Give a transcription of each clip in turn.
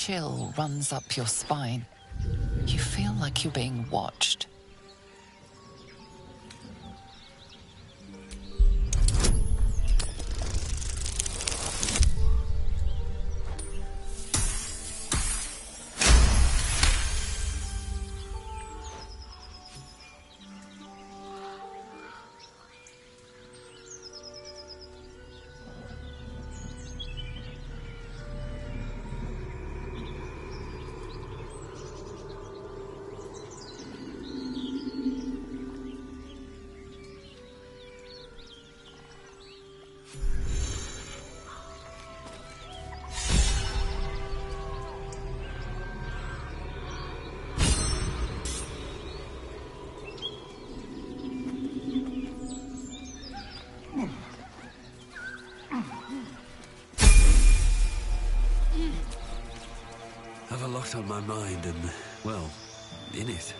chill runs up your spine. You feel like you're being watched. I've a lot on my mind and, well, in it.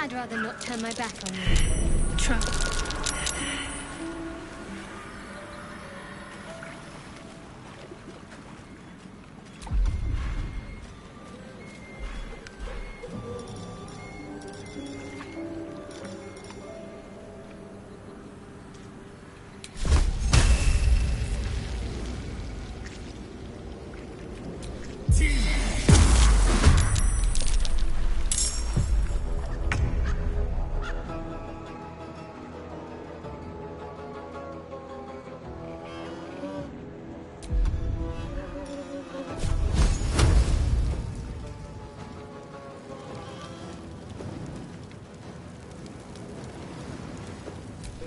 I'd rather not turn my back on you. Try.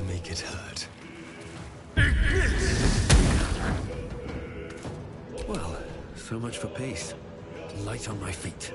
Make it hurt. Well, so much for peace. Light on my feet.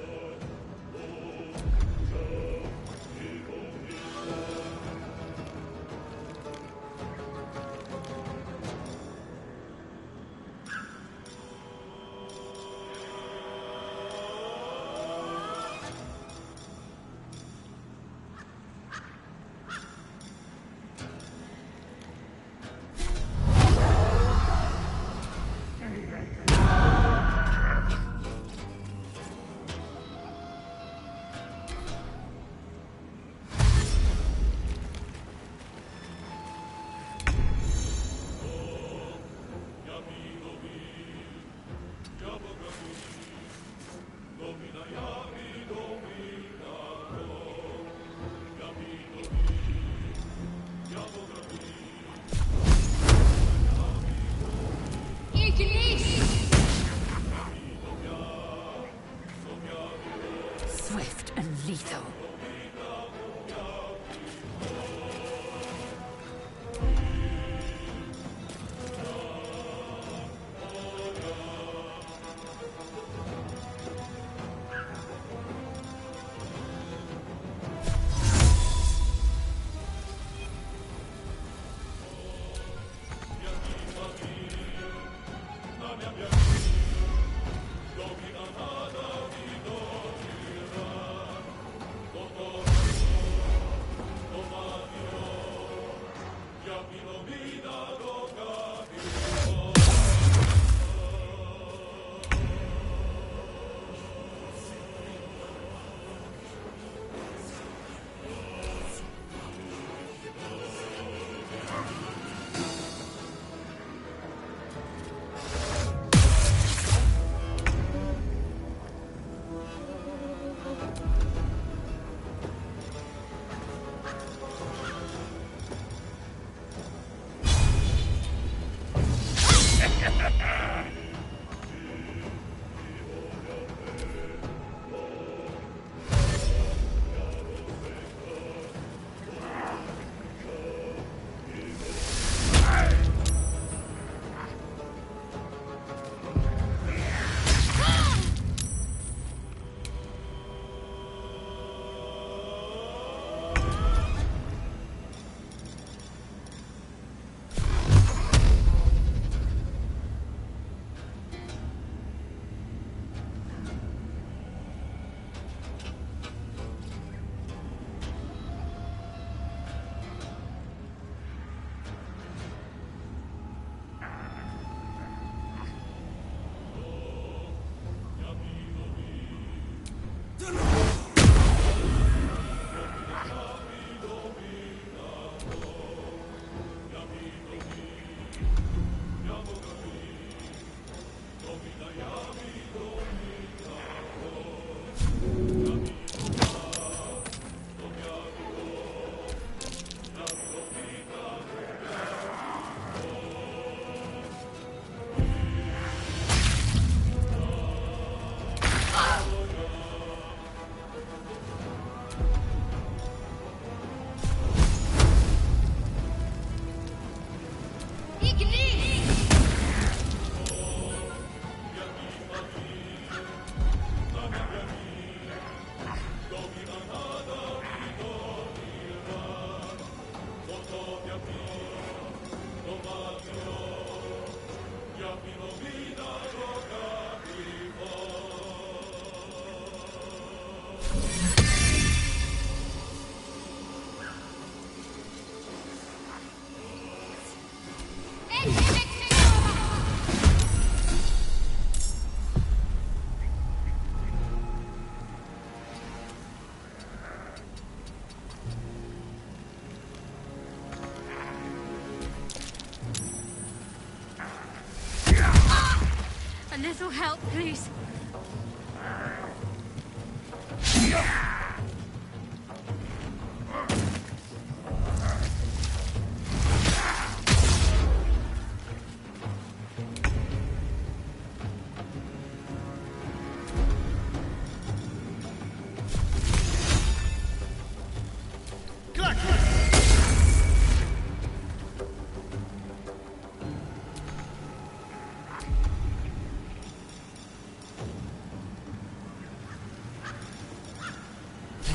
little help, please.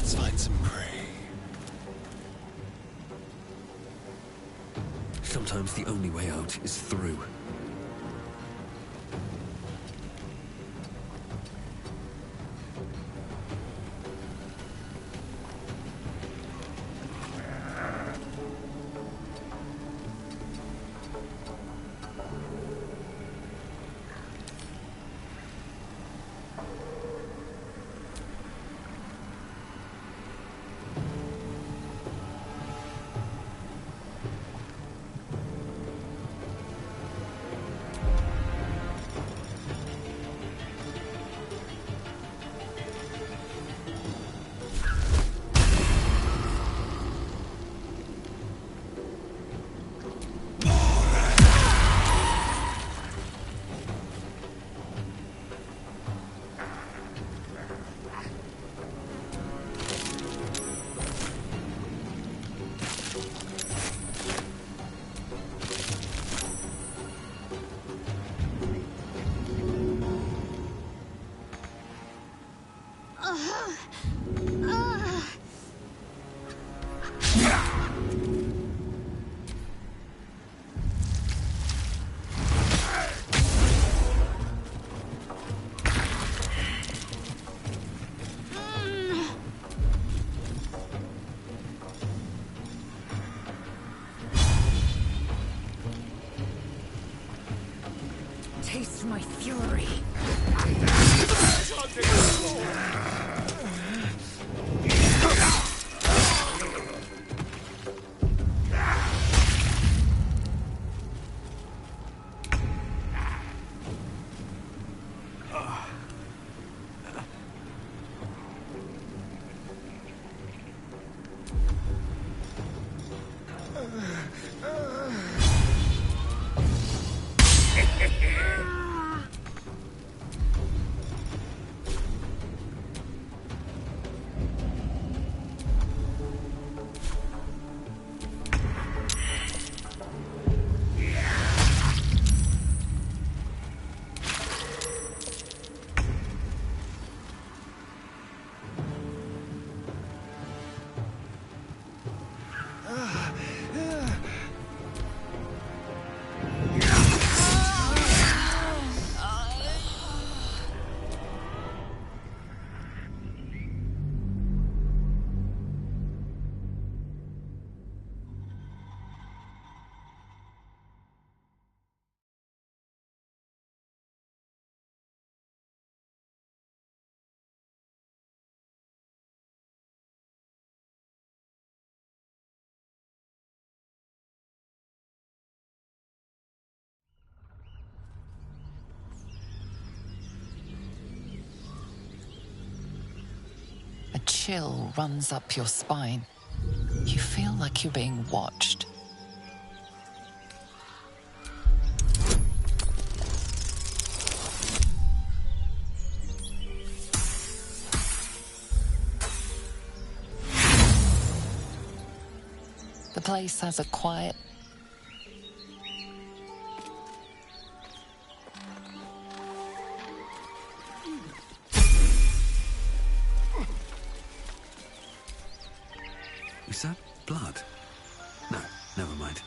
Let's find some prey. Sometimes the only way out is through. Taste my fury. A chill runs up your spine. You feel like you're being watched. The place has a quiet, Is that blood? No, never mind.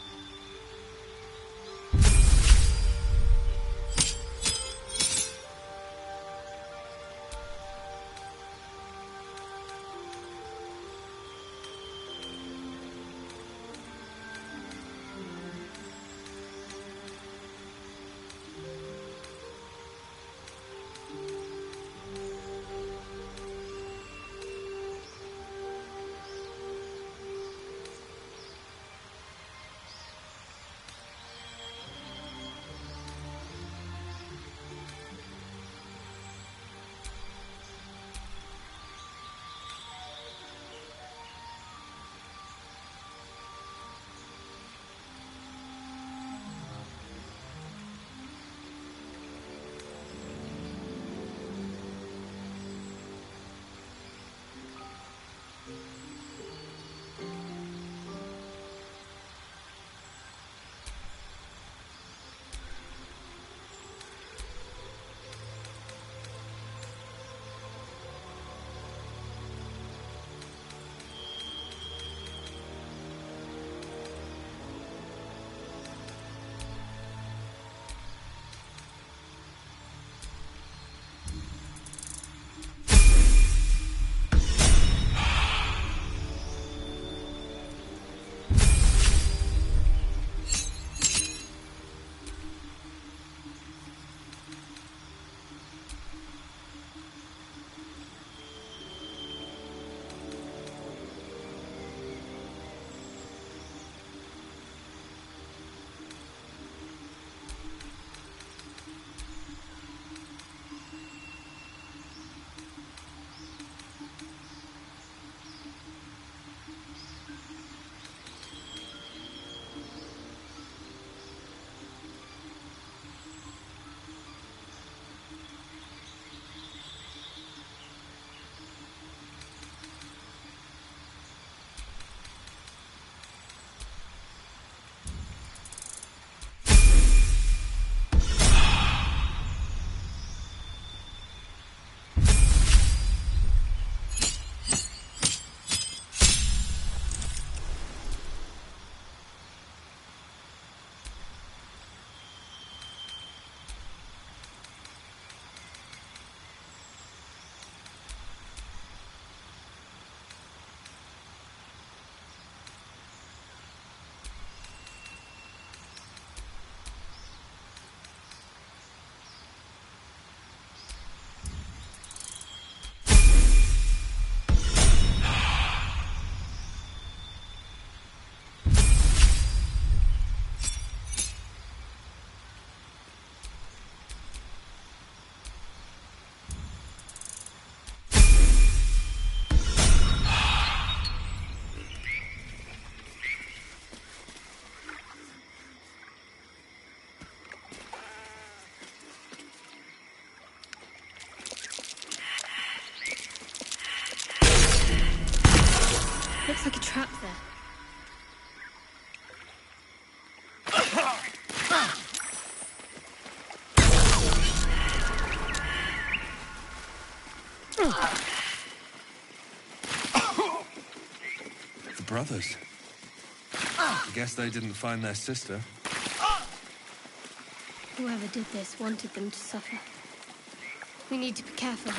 Looks like a trap there. The brothers. I guess they didn't find their sister. Whoever did this wanted them to suffer. We need to be careful.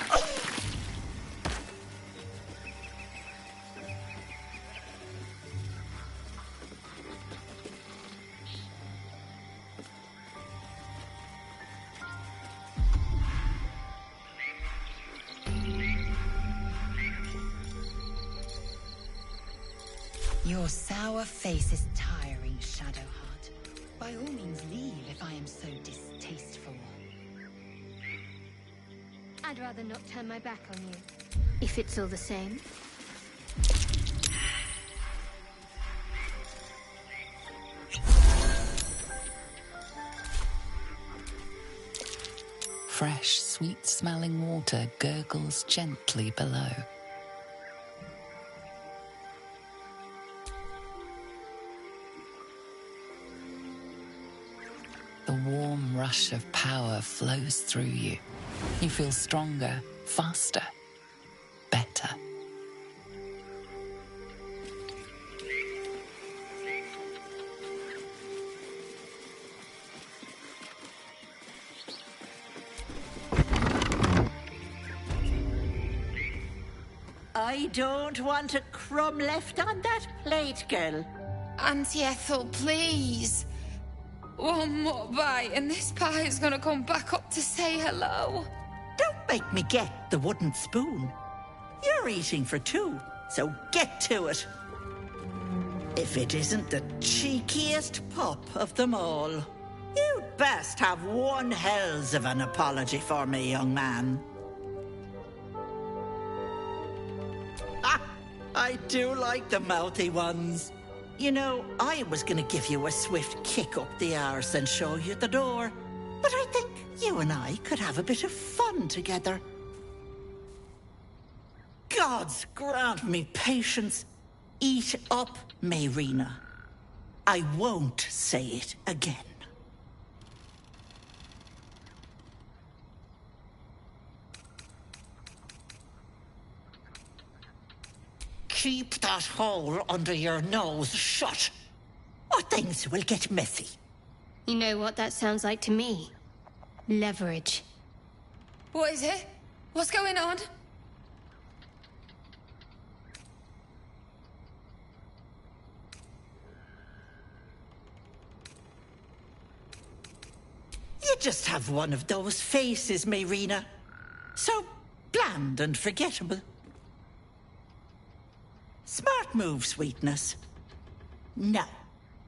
Your sour face is tiring, Shadowheart. By all means leave if I am so distasteful. I'd rather not turn my back on you, if it's all the same. Fresh, sweet-smelling water gurgles gently below. The warm rush of power flows through you. You feel stronger, faster, better. I don't want a crumb left on that plate, girl. Auntie Ethel, please. One more bite and this pie is gonna come back up to say hello. Don't make me get the wooden spoon. You're eating for two, so get to it. If it isn't the cheekiest pup of them all, you'd best have one hells of an apology for me, young man. Ah, I do like the mouthy ones. You know, I was gonna give you a swift kick up the arse and show you the door, but I think you and I could have a bit of fun together. Gods grant me patience. Eat up, Mayrina. I won't say it again. Keep that hole under your nose shut, or things will get messy. You know what that sounds like to me? Leverage. What is it? What's going on? You just have one of those faces, Mayrina. So bland and forgettable. Smart move, sweetness. Now,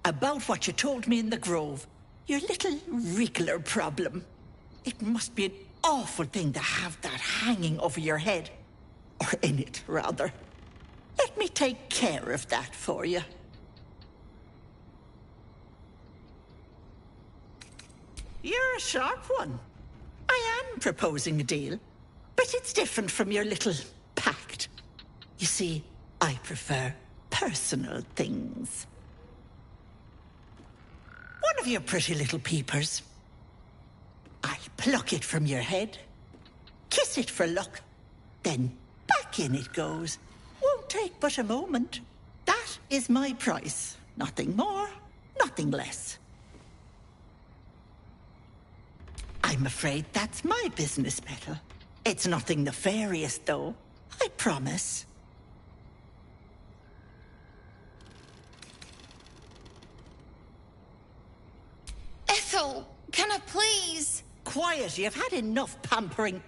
about what you told me in the Grove. Your little wriggler problem. It must be an awful thing to have that hanging over your head. Or in it, rather. Let me take care of that for you. You're a sharp one. I am proposing a deal, but it's different from your little pact. You see, I prefer personal things. One of your pretty little peepers. I pluck it from your head, kiss it for luck, then back in it goes. Won't take but a moment. That is my price. Nothing more, nothing less. I'm afraid that's my business, Petal. It's nothing nefarious, though. I promise. Ethel, can I please? Quiet, you've had enough pampering.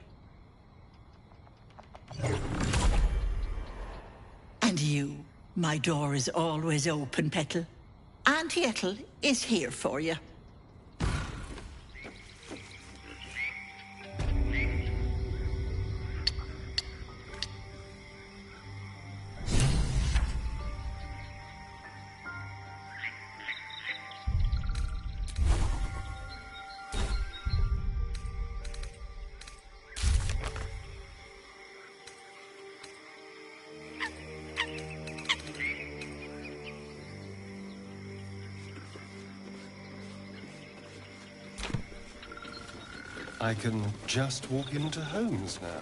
And you, my door is always open, Petal. Auntie Ethel is here for you. I can just walk into homes now.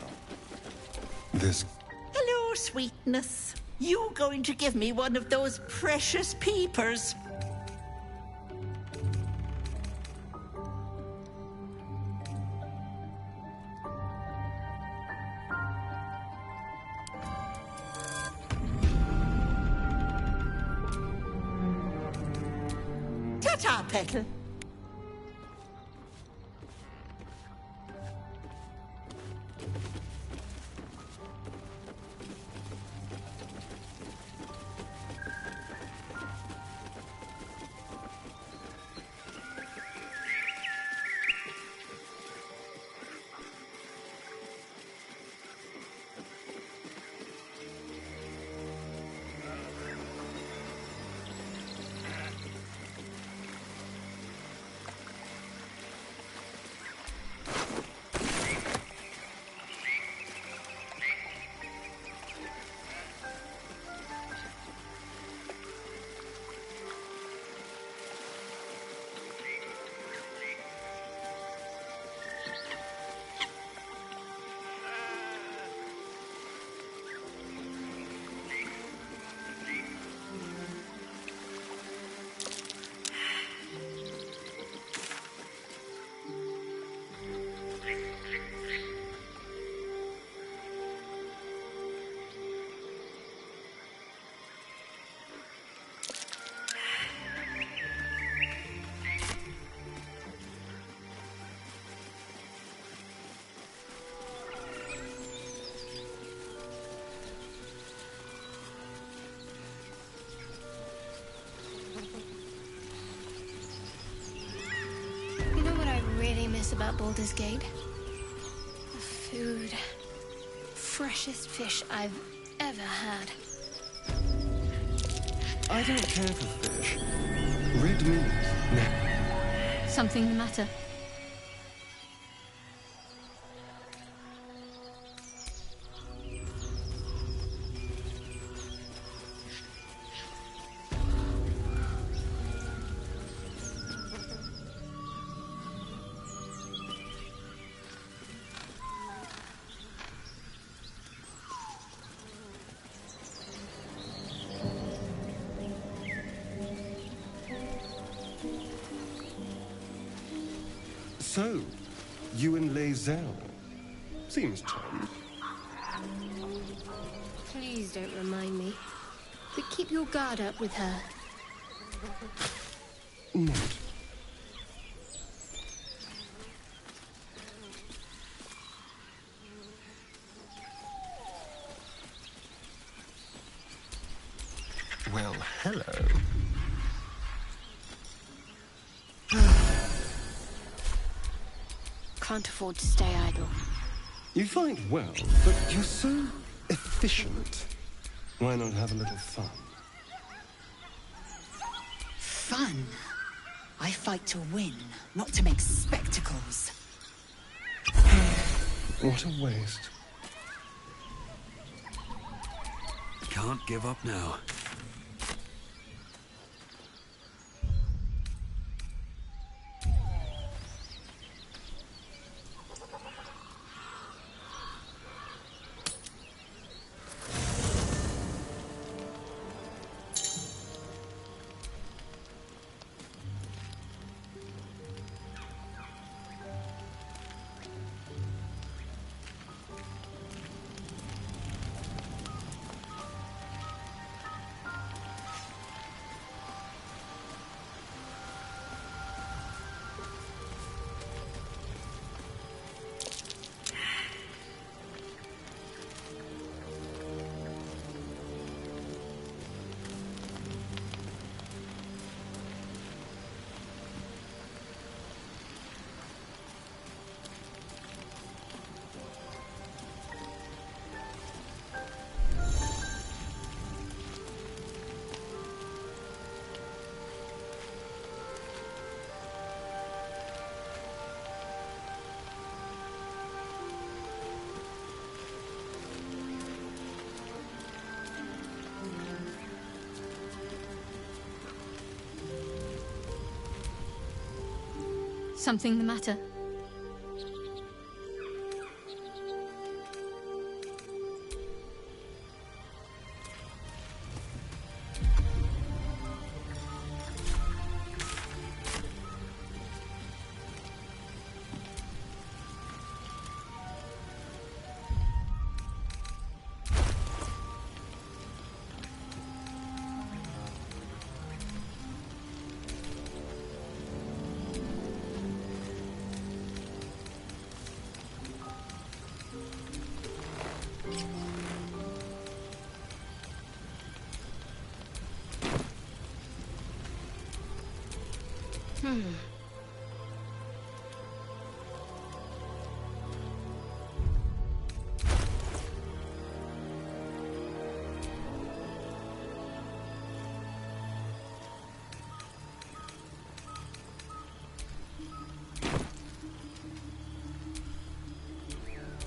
This... Hello, sweetness. You going to give me one of those precious peepers? Ta-ta, Petal. About Baldur's Gate. The food. Freshest fish I've ever had. I don't care for fish. Red meat, no. Something the matter? So, you and Lae'zel. Seems charmed. Please don't remind me. But keep your guard up with her. Not. Well, hello. Can't afford to stay idle. You fight well, but you're so efficient. Why not have a little fun? Fun? I fight to win, not to make spectacles. What a waste. Can't give up now. Something the matter?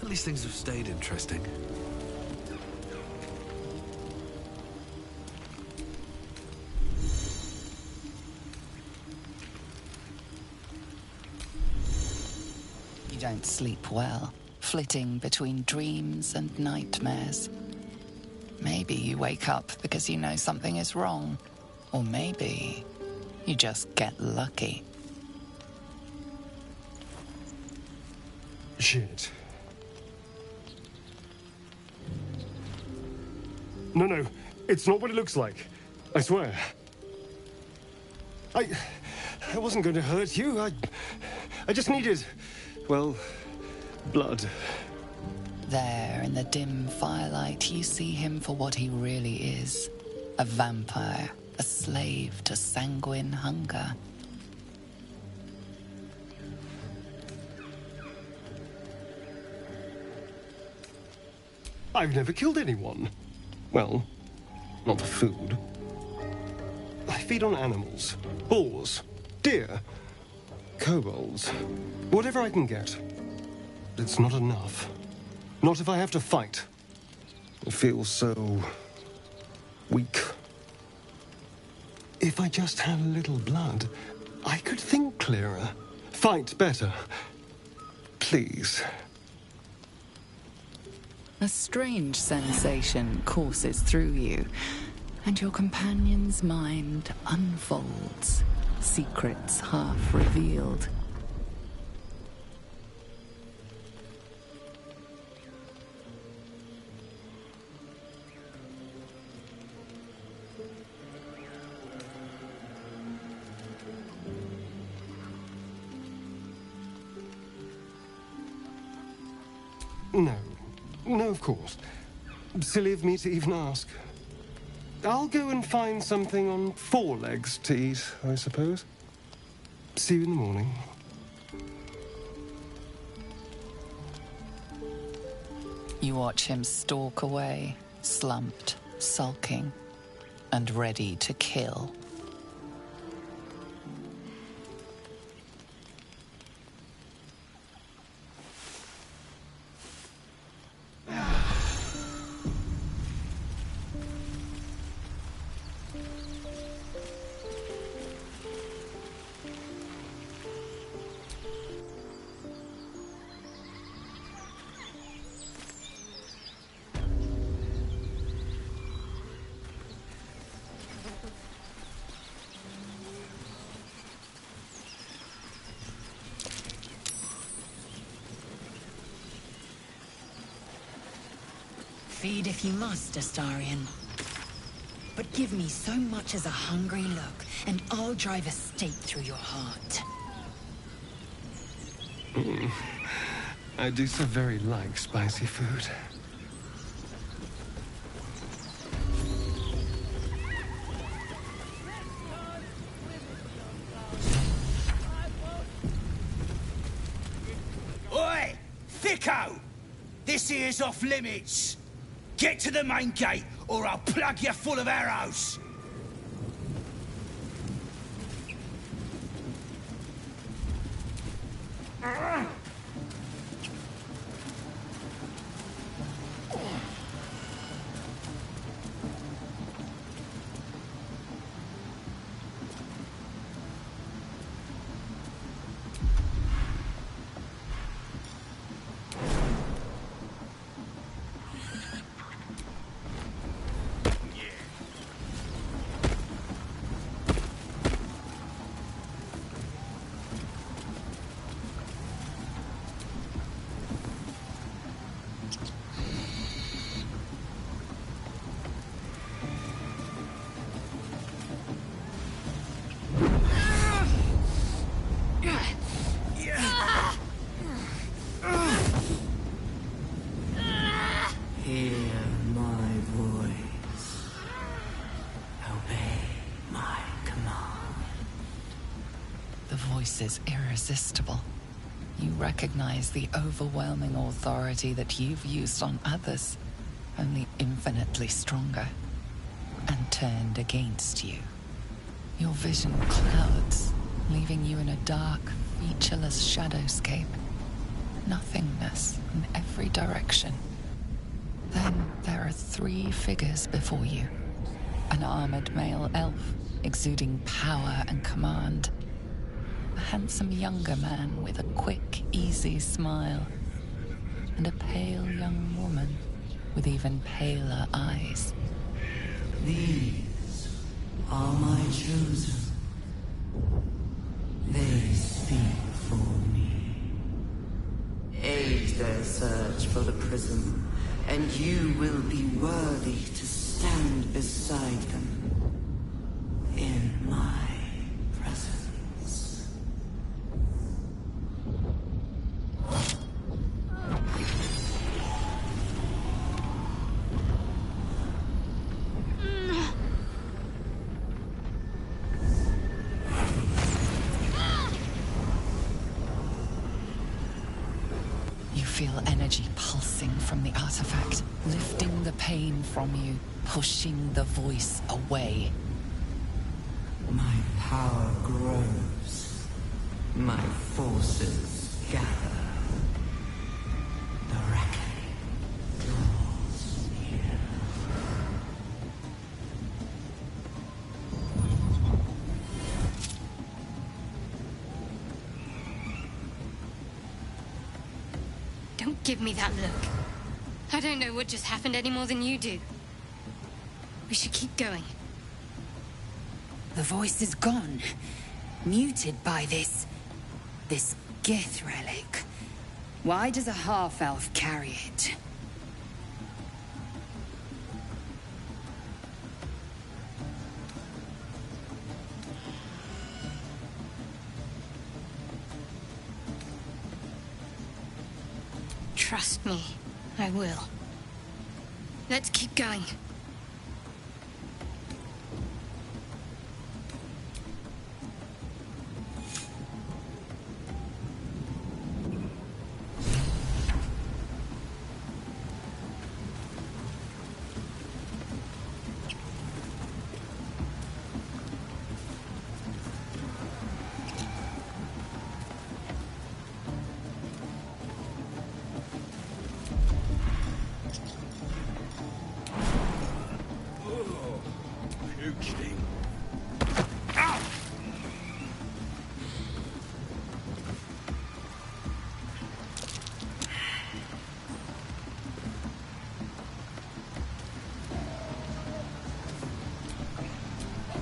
At least things have stayed interesting. You don't sleep well, flitting between dreams and nightmares. Maybe you wake up because you know something is wrong. Or maybe you just get lucky. Shit. No, it's not what it looks like. I swear. I wasn't going to hurt you. I just needed, well, blood. There, in the dim firelight, you see him for what he really is. A vampire, a slave to sanguine hunger. I've never killed anyone. Well, not for food. I feed on animals. Boars. Deer. Kobolds. Whatever I can get. It's not enough. Not if I have to fight. It feels so... weak. If I just had a little blood, I could think clearer. Fight better. Please. A strange sensation courses through you, and your companion's mind unfolds, secrets half revealed. No, of course. Silly of me to even ask. I'll go and find something on 4 legs to eat, I suppose. See you in the morning. You watch him stalk away, slumped, sulking, and ready to kill. Feed if you must, Astarion. But give me so much as a hungry look, and I'll drive a stake through your heart. I do so very like spicy food. Oi! Thicko! This here's off limits! Get to the main gate, or I'll plug you full of arrows! voice is irresistible. You recognize the overwhelming authority that you've used on others, only infinitely stronger, and turned against you. Your vision clouds, leaving you in a dark, featureless shadowscape. Nothingness in every direction. Then there are 3 figures before you. An armored male elf, exuding power and command. A handsome younger man with a quick, easy smile. And a pale young woman with even paler eyes. These are my chosen. They speak for me. Aid their search for the prism, and you will be worthy to stand beside them in my presence. You feel energy pulsing from the artifact, lifting the pain from you, pushing the voice away. My power grows. My forces gather. The reckoning draws near. Don't give me that look. I don't know what just happened any more than you do. We should keep going. The voice is gone. Muted by this Gith relic. Why does a half-elf carry it? Trust me, I will. Let's keep going.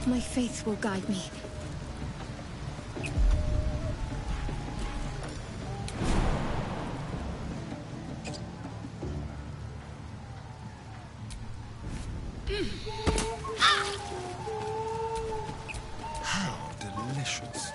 My faith will guide me. How delicious.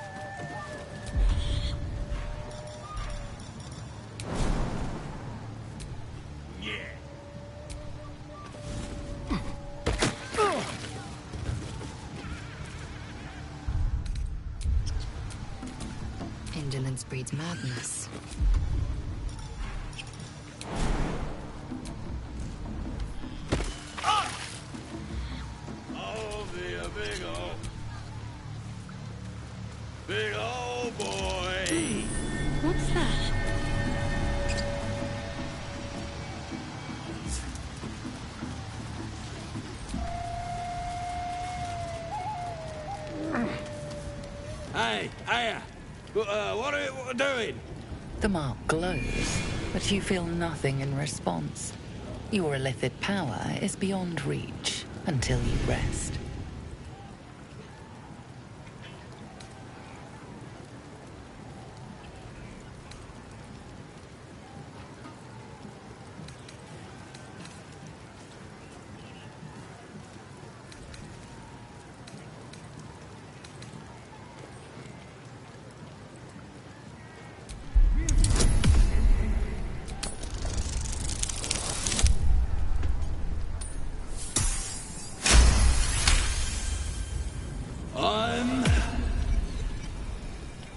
Indolence breeds madness. Oh, be a big old boy. What's that? Hey, what are you doing? The mark glows, but you feel nothing in response. Your illithid power is beyond reach until you rest.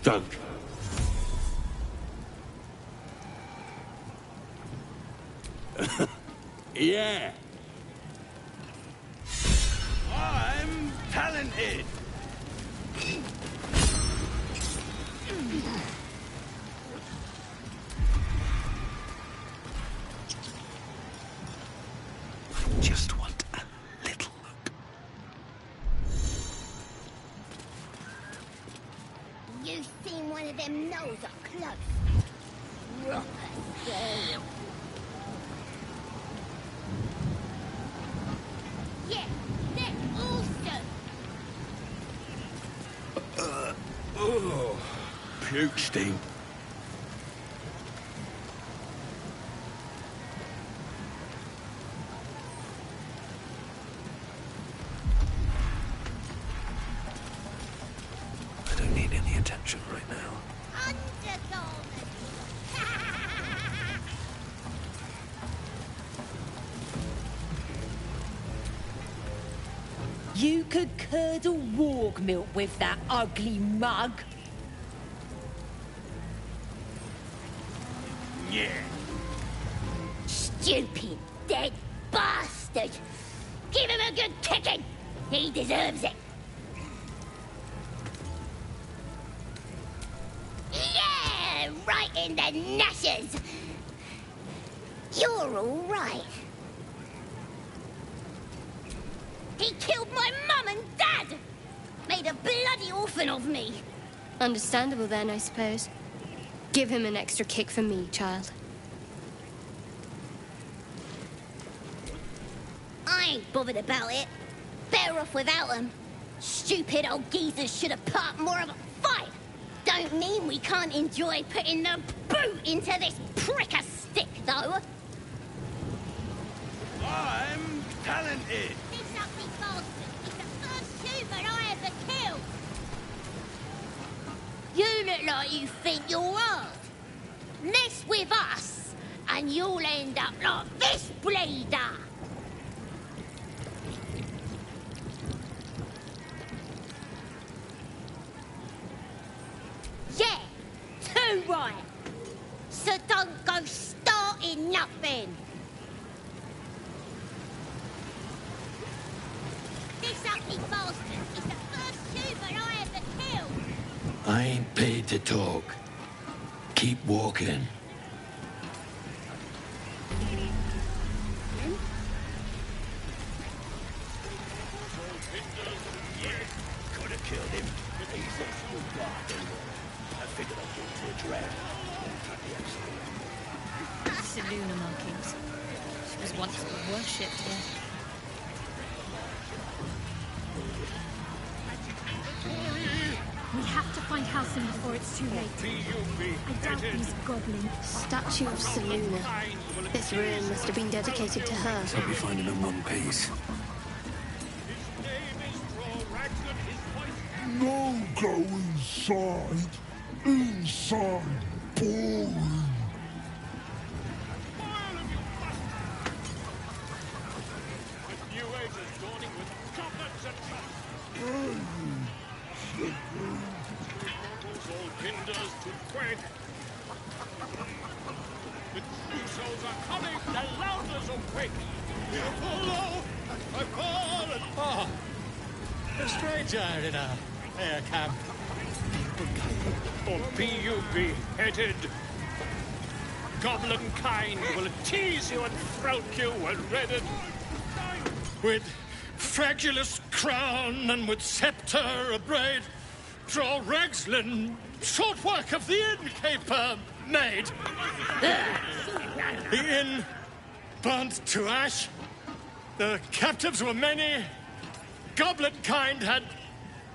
Done. Yeah. I'm talented. Just want a little look. You've seen one of them nose up close. Proper scary. Yeah, they're awesome. Oh, puke steam. I don't need any attention right now. Undergarment. You could curdle warg milk with that ugly mug. Yeah. Stupid, dead bastard. Give him a good kicking. He deserves it. Yeah, right in the nashes. You're all right. He killed my mum and dad. Made a bloody orphan of me. Understandable then, I suppose. Give him an extra kick for me, child. I ain't bothered about it. Better off without them. Stupid old geezers should have put up more of a fight. Don't mean we can't enjoy putting the boot into this prick a stick, though. I'm talented. This ugly bastard is the first human I ever killed. You look like you think you're hard. Mess with us, and you'll end up like this bleeder. Yeah, too right. So don't go starting nothing. This ugly bastard is the first human I ever killed. I ain't paid to talk. Keep walking. Could have killed him. He's a good guy. I figured I'd get to a draft. Seluna markings. She was once worshipped here. We have to find Halcyon before it's too late. I doubt these goblins. Statue of Seluna. This ruin must have been dedicated to her. Hope you find it in one piece. No go inside. Inside. Boring. The true souls are coming, the louders awake. Follow, I fall and fall. A stranger in a air camp. Or be you beheaded. Goblin kind will tease you and throat you and redden. With fragulous crown and with scepter abraid, draw Ragslin, short work of the innkeeper made. The inn burnt to ash. The captives were many. Goblin kind had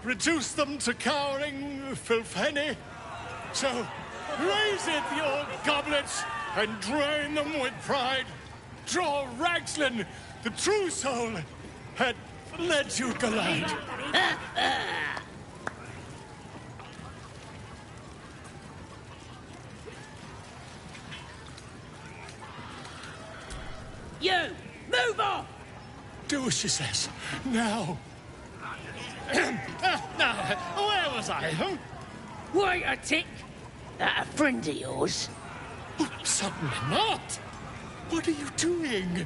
reduced them to cowering filthenny. So raise it, your goblets, and drain them with pride. Draw Ragslin, the true soul, had led you galide. You! Move off! Do as she says. Now. Now, where was I? Huh? Wait a tick. That a friend of yours? Oh, certainly not. What are you doing?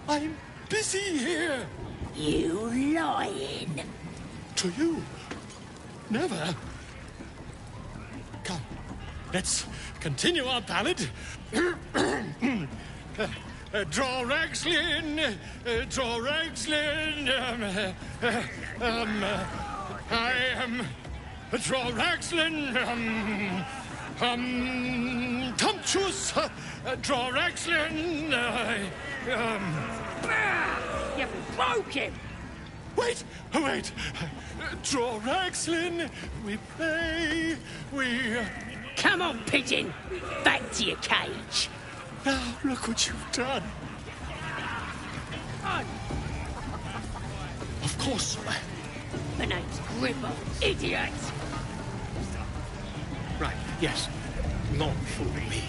I'm busy here. You lying. To you? Never. Come, let's continue our ballad. Draw Ragslin, draw Ragslin. I am draw Ragslin. Tumptuous, draw Ragslin. You broke him. Wait. Draw Ragslin. We play. We. Come on, pigeon. Back to your cage. Now, look what you've done. Of course. My name's Gripper, idiot. Right, yes. Not fool me.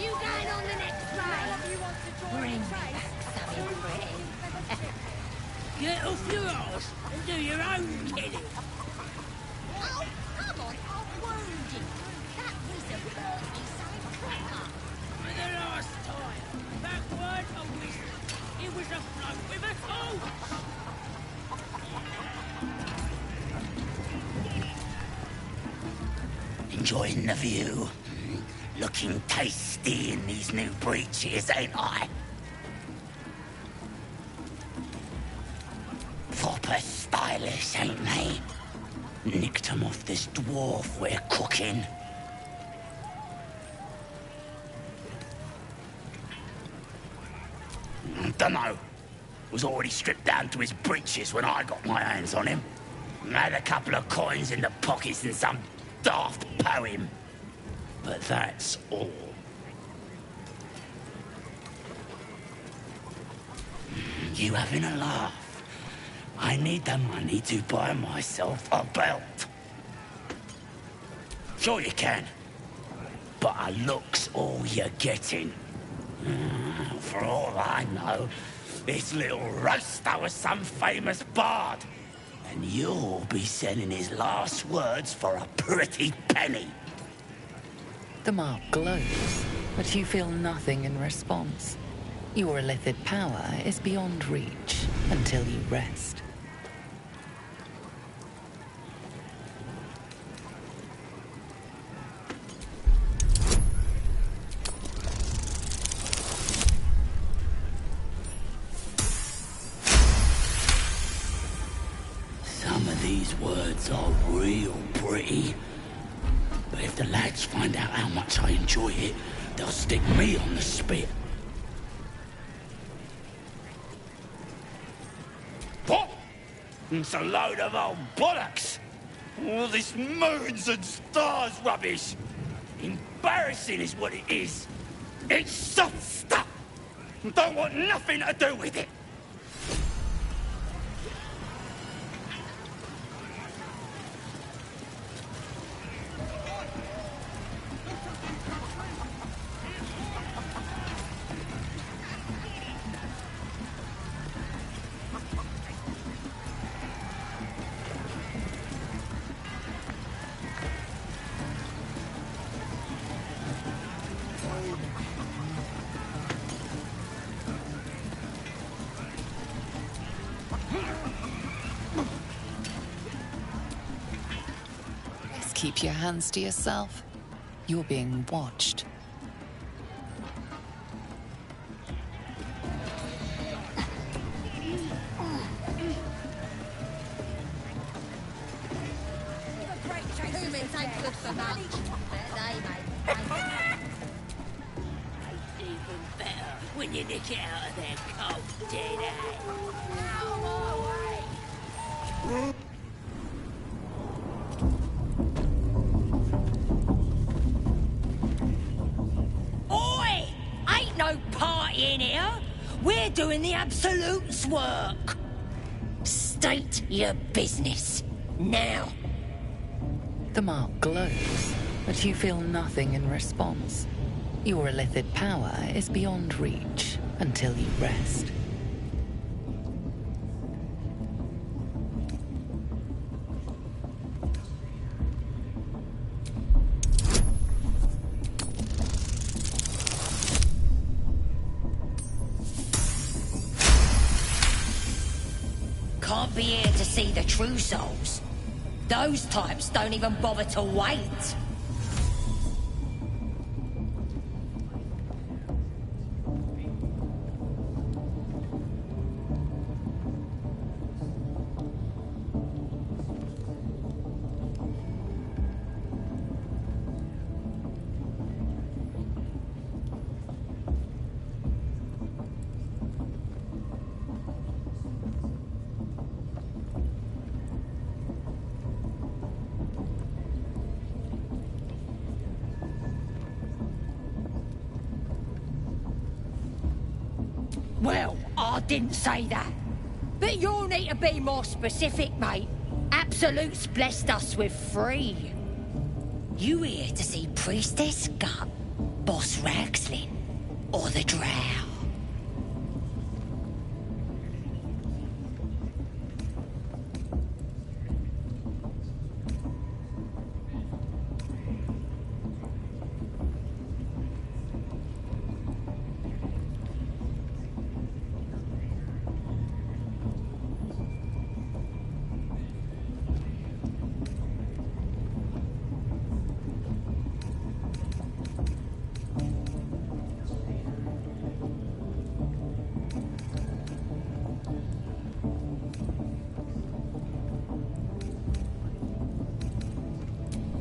You going on the next ride? Bring back something pretty. Get off your ass and do your own killing. Oh, come on, I'll wound you. That was a bloody something cracker. For the last time, that word of wisdom, it was a float with a torch. Enjoying the view. Looking tasty in these new breeches, ain't I? Proper stylish, ain't they? Nicked 'em off this dwarf we're cooking. Dunno. Was already stripped down to his breeches when I got my hands on him. Had a couple of coins in the pockets and some daft poem. But that's all. You having a laugh? I need the money to buy myself a belt. Sure you can. But a look's all you're getting. For all I know, this little roaster was some famous bard. And you'll be sending his last words for a pretty penny. The mark glows, but you feel nothing in response. Your illithid power is beyond reach until you rest. Some of these words are real pretty. But if the lads find out how much I enjoy it, they'll stick me on the spit. What? It's a load of old bollocks. All this moons and stars rubbish. Embarrassing is what it is. It's soft stuff. Don't want nothing to do with it. Keep your hands to yourself. You're being watched. Humans ain't good for much, but they make Even better when you nick it out of their cold dead eye. Oi! Ain't no party in here. We're doing the Absolute's work. State your business. Now. The mark glows, but you feel nothing in response. Your illithid power is beyond reach until you rest. be here to see the true souls. Those types don't even bother to wait. Well, I didn't say that. But you'll need to be more specific, mate. Absolute's blessed us with 3. You here to see Priestess Gut, Boss Ragslin, or the Drow?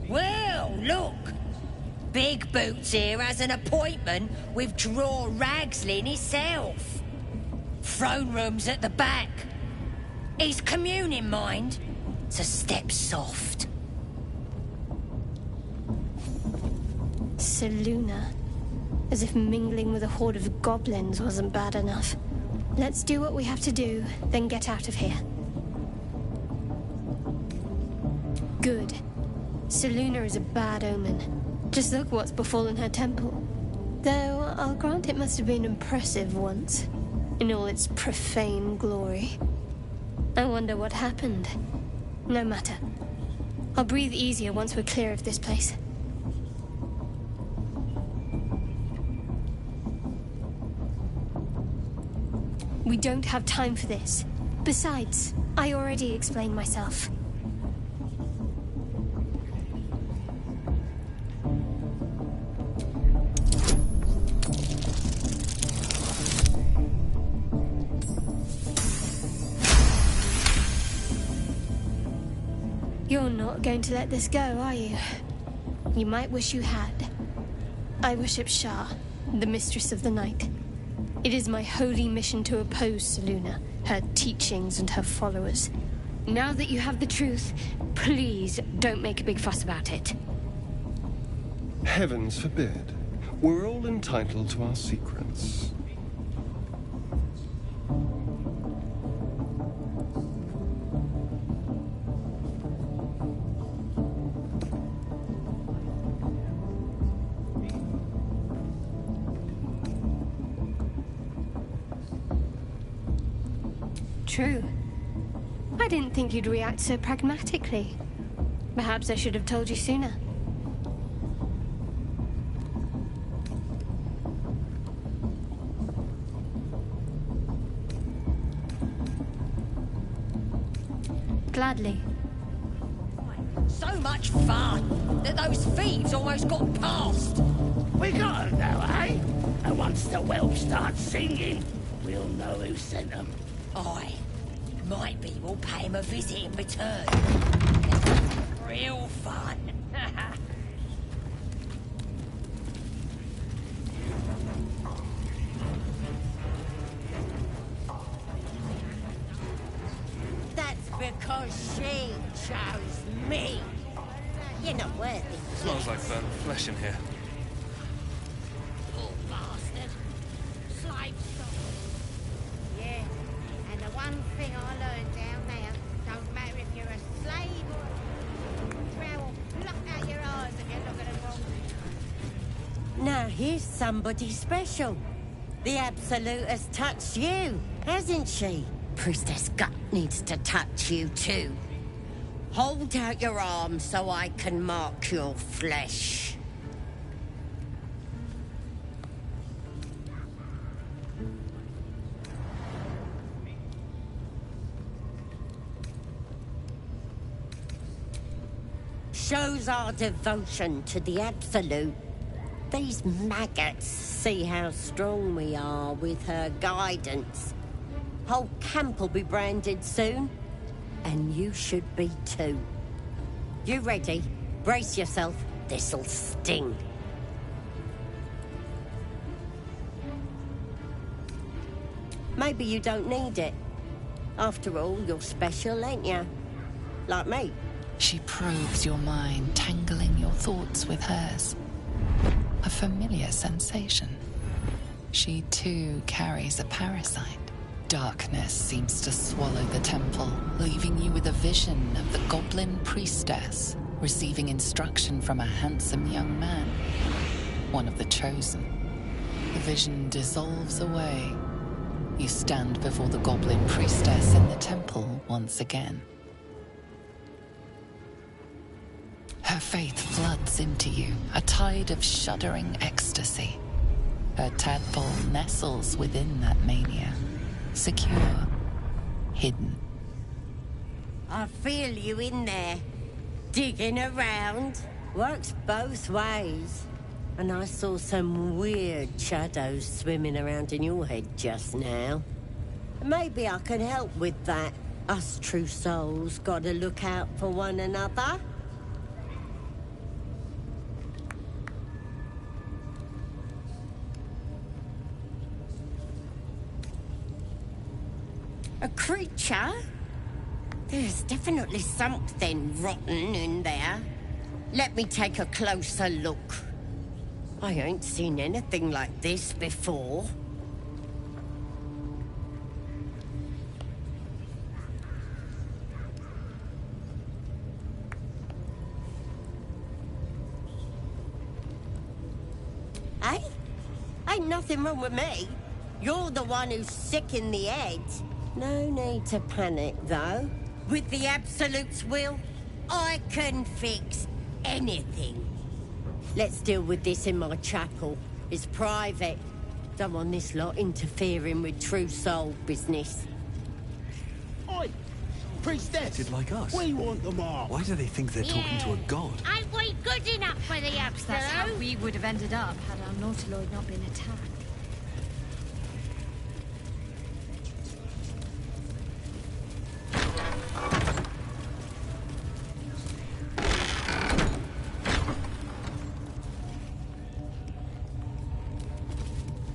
Well, look. Big Boots here has an appointment with Draw Ragslin himself. Throne room's at the back. He's communing, mind, so step soft. Seluna. As if mingling with a horde of goblins wasn't bad enough. Let's do what we have to do, then get out of here. Good. Seluna is a bad omen. Just look what's befallen her temple. Though, I'll grant it must have been impressive once, in all its profane glory. I wonder what happened. No matter. I'll breathe easier once we're clear of this place. We don't have time for this. Besides, I already explained myself. You're not going to let this go, are you? You might wish you had. I worship Shah, the Mistress of the Night. It is my holy mission to oppose Seluna, her teachings and her followers. Now that you have the truth, please don't make a big fuss about it. Heavens forbid. We're all entitled to our secrets. True. I didn't think you'd react so pragmatically. Perhaps I should have told you sooner. Gladly. So much fun that those thieves almost got past. We got them now, eh? And once the whelps start singing, we'll know who sent them. Aye. Might be we'll pay him a visit in return. Real fun. That's because she chose me. You're not worth it. Smells like burnt flesh in here. Oh, bastard. Slave stuff. Yeah, and the one thing I learned down there, don't matter if you're a slave or a drow, will pluck out your eyes if you look at them wrong. Now here's somebody special. The Absolute has touched you, hasn't she? Priestess Gut needs to touch you too. Hold out your arm so I can mark your flesh. shows our devotion to the Absolute. These maggots see how strong we are with her guidance. Whole camp will be branded soon, and you should be too. You ready? Brace yourself. This'll sting. Maybe you don't need it. After all, you're special, ain't you? Like me. She probes your mind, tangling your thoughts with hers. A familiar sensation. She too carries a parasite. Darkness seems to swallow the temple, leaving you with a vision of the goblin priestess receiving instruction from a handsome young man, one of the chosen. The vision dissolves away. You stand before the goblin priestess in the temple once again. Her faith floods into you, a tide of shuddering ecstasy. Her tadpole nestles within that mania, secure, hidden. I feel you in there. Digging around. Works both ways. And I saw some weird shadows swimming around in your head just now. Maybe I can help with that. Us true souls gotta look out for one another. A creature? There's definitely something rotten in there. Let me take a closer look. I ain't seen anything like this before. Hey? Ain't nothing wrong with me. You're the one who's sick in the head. No need to panic, though. With the Absolute's will, I can fix anything. Let's deal with this in my chapel. It's private. Don't want this lot interfering with true soul business. Oi! Priestess! Did like us. We want them all. Why do they think they're talking to a god? Ain't we good enough for the Absolute? That's how we would have ended up had our Nautiloid not been attacked.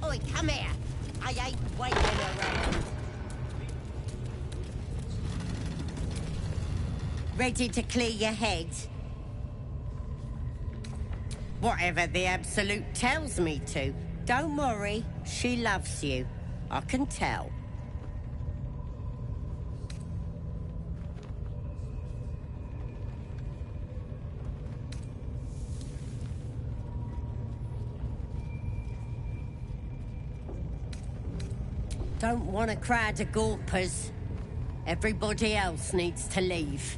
Oi, come here. I ain't waiting around. Ready to clear your head? Whatever the Absolute tells me to. Don't worry, she loves you. I can tell. Don't want a crowd of gawpers. Everybody else needs to leave.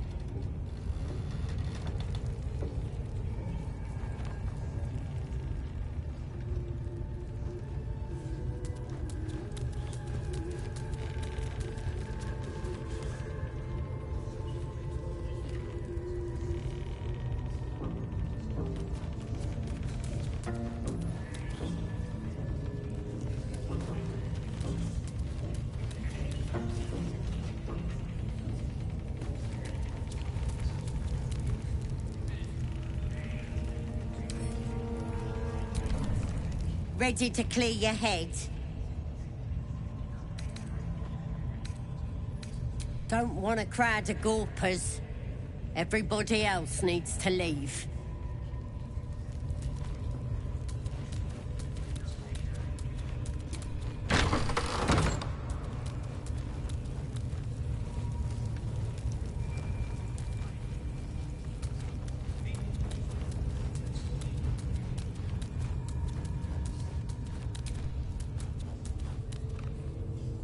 Ready to clear your head? Don't want a crowd of gawpers. Everybody else needs to leave.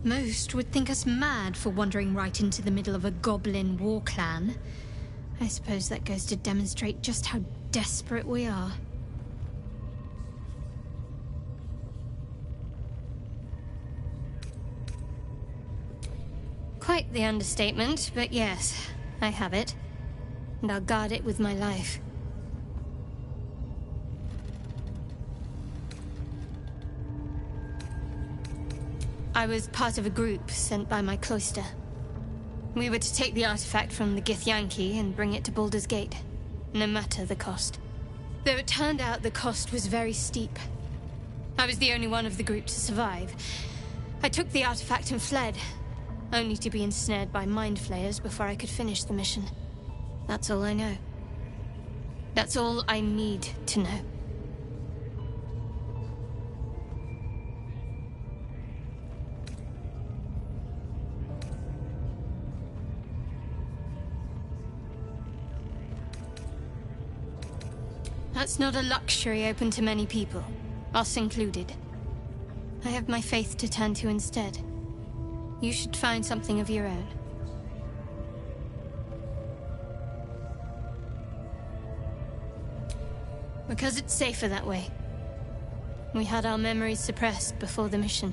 Most would think us mad for wandering right into the middle of a goblin war clan. I suppose that goes to demonstrate just how desperate we are. Quite the understatement, but yes, I have it. and I'll guard it with my life. I was part of a group sent by my cloister. We were to take the artifact from the Githyanki and bring it to Baldur's Gate, no matter the cost. Though it turned out the cost was very steep. I was the only one of the group to survive. I took the artifact and fled, only to be ensnared by mind flayers before I could finish the mission. That's all I know. That's all I need to know. That's not a luxury open to many people, us included. I have my faith to turn to instead. You should find something of your own. Because it's safer that way. We had our memories suppressed before the mission.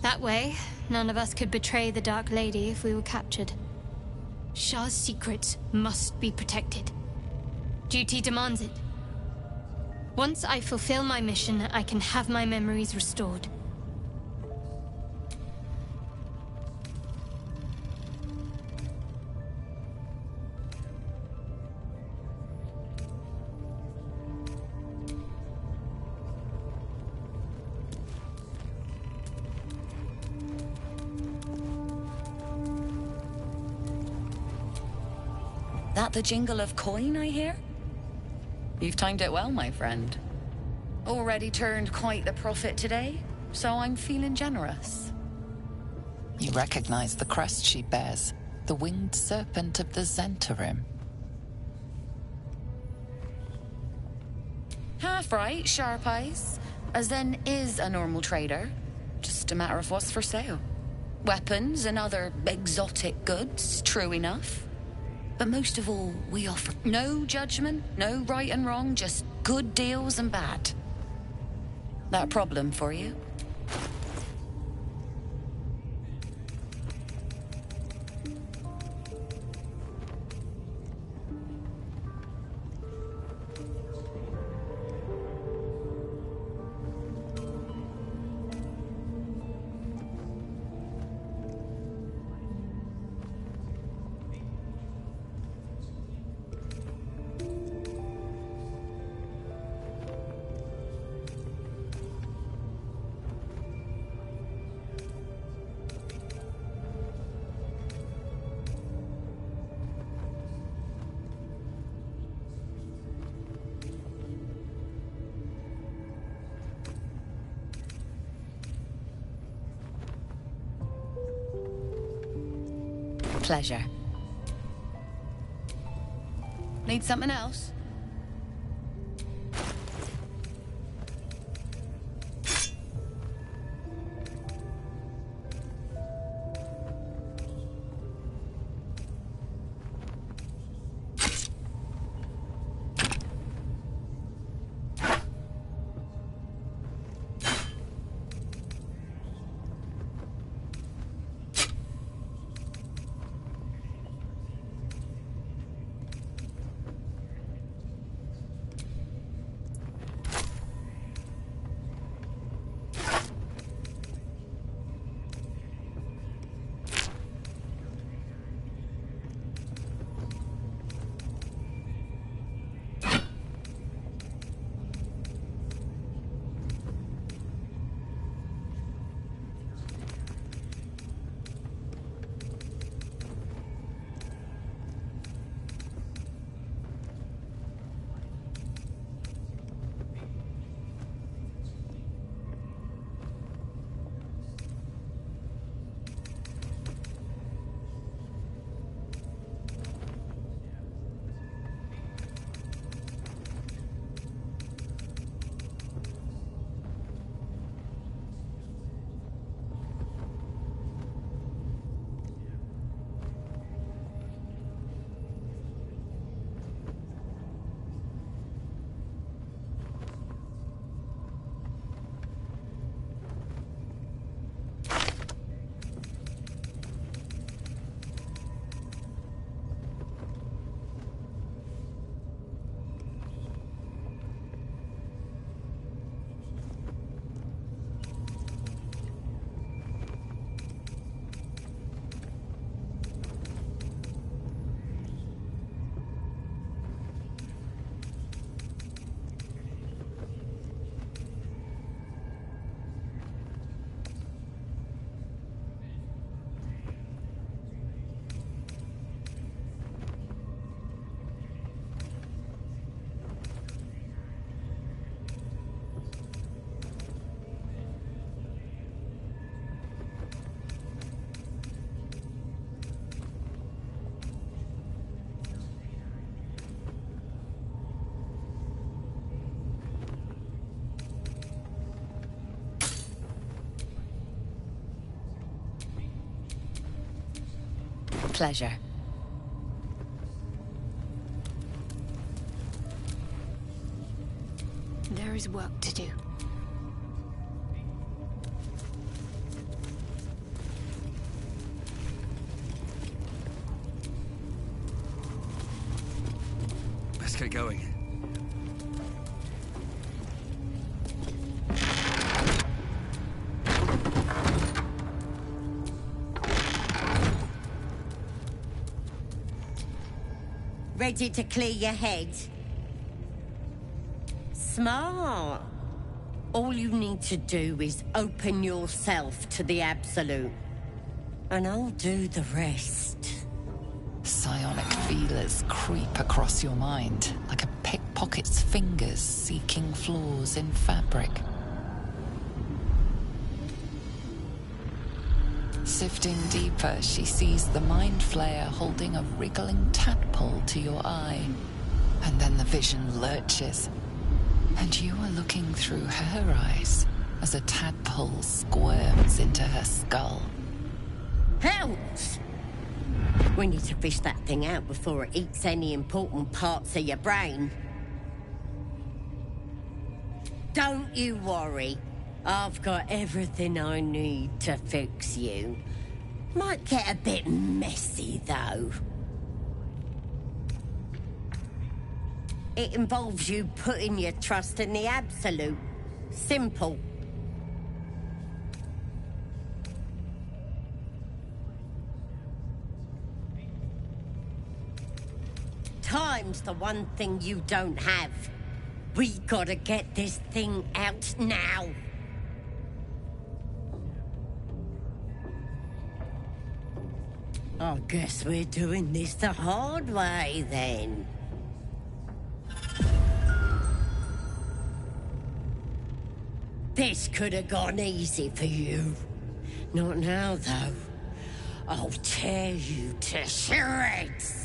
That way, none of us could betray the Dark Lady if we were captured. Shah's secrets must be protected. Duty demands it. Once I fulfill my mission, I can have my memories restored. That the jingle of coin I hear? You've timed it well, my friend. Already turned quite the profit today, so I'm feeling generous. You recognize the crest she bears, the winged serpent of the Zentarim. Half right, sharp eyes. Zen is a normal trader. Just a matter of what's for sale. Weapons and other exotic goods, true enough. But most of all, we offer no judgment, no right and wrong, just good deals and bad. That a problem for you? Pleasure. Need something else? Pleasure. There is work to do. Let's get going. Ready to clear your head? Smart. All you need to do is open yourself to the Absolute. And I'll do the rest. Psionic feelers creep across your mind like a pickpocket's fingers seeking flaws in fabric. Sifting deeper, she sees the Mind Flayer holding a wriggling tadpole to your eye. And then the vision lurches, and you are looking through her eyes as a tadpole squirms into her skull. Helps! We need to fish that thing out before it eats any important parts of your brain. Don't you worry. I've got everything I need to fix you. Might get a bit messy, though. It involves you putting your trust in the Absolute. Simple. Time's the one thing you don't have. We gotta get this thing out now. I guess we're doing this the hard way, then. This could have gone easy for you. Not now, though. I'll tear you to shreds.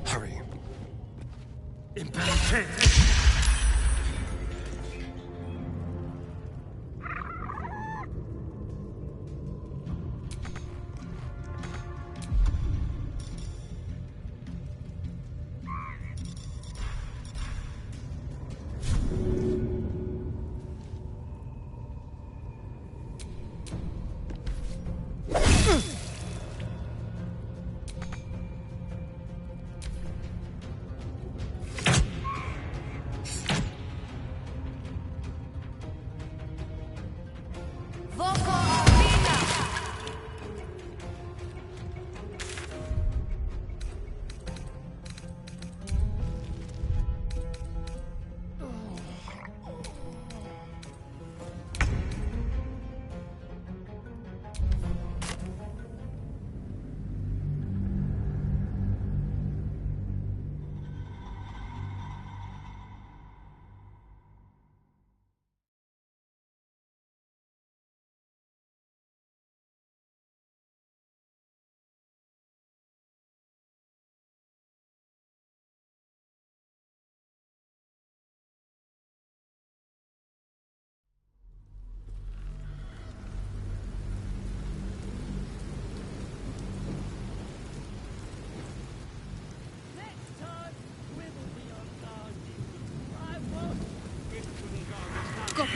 Hurry.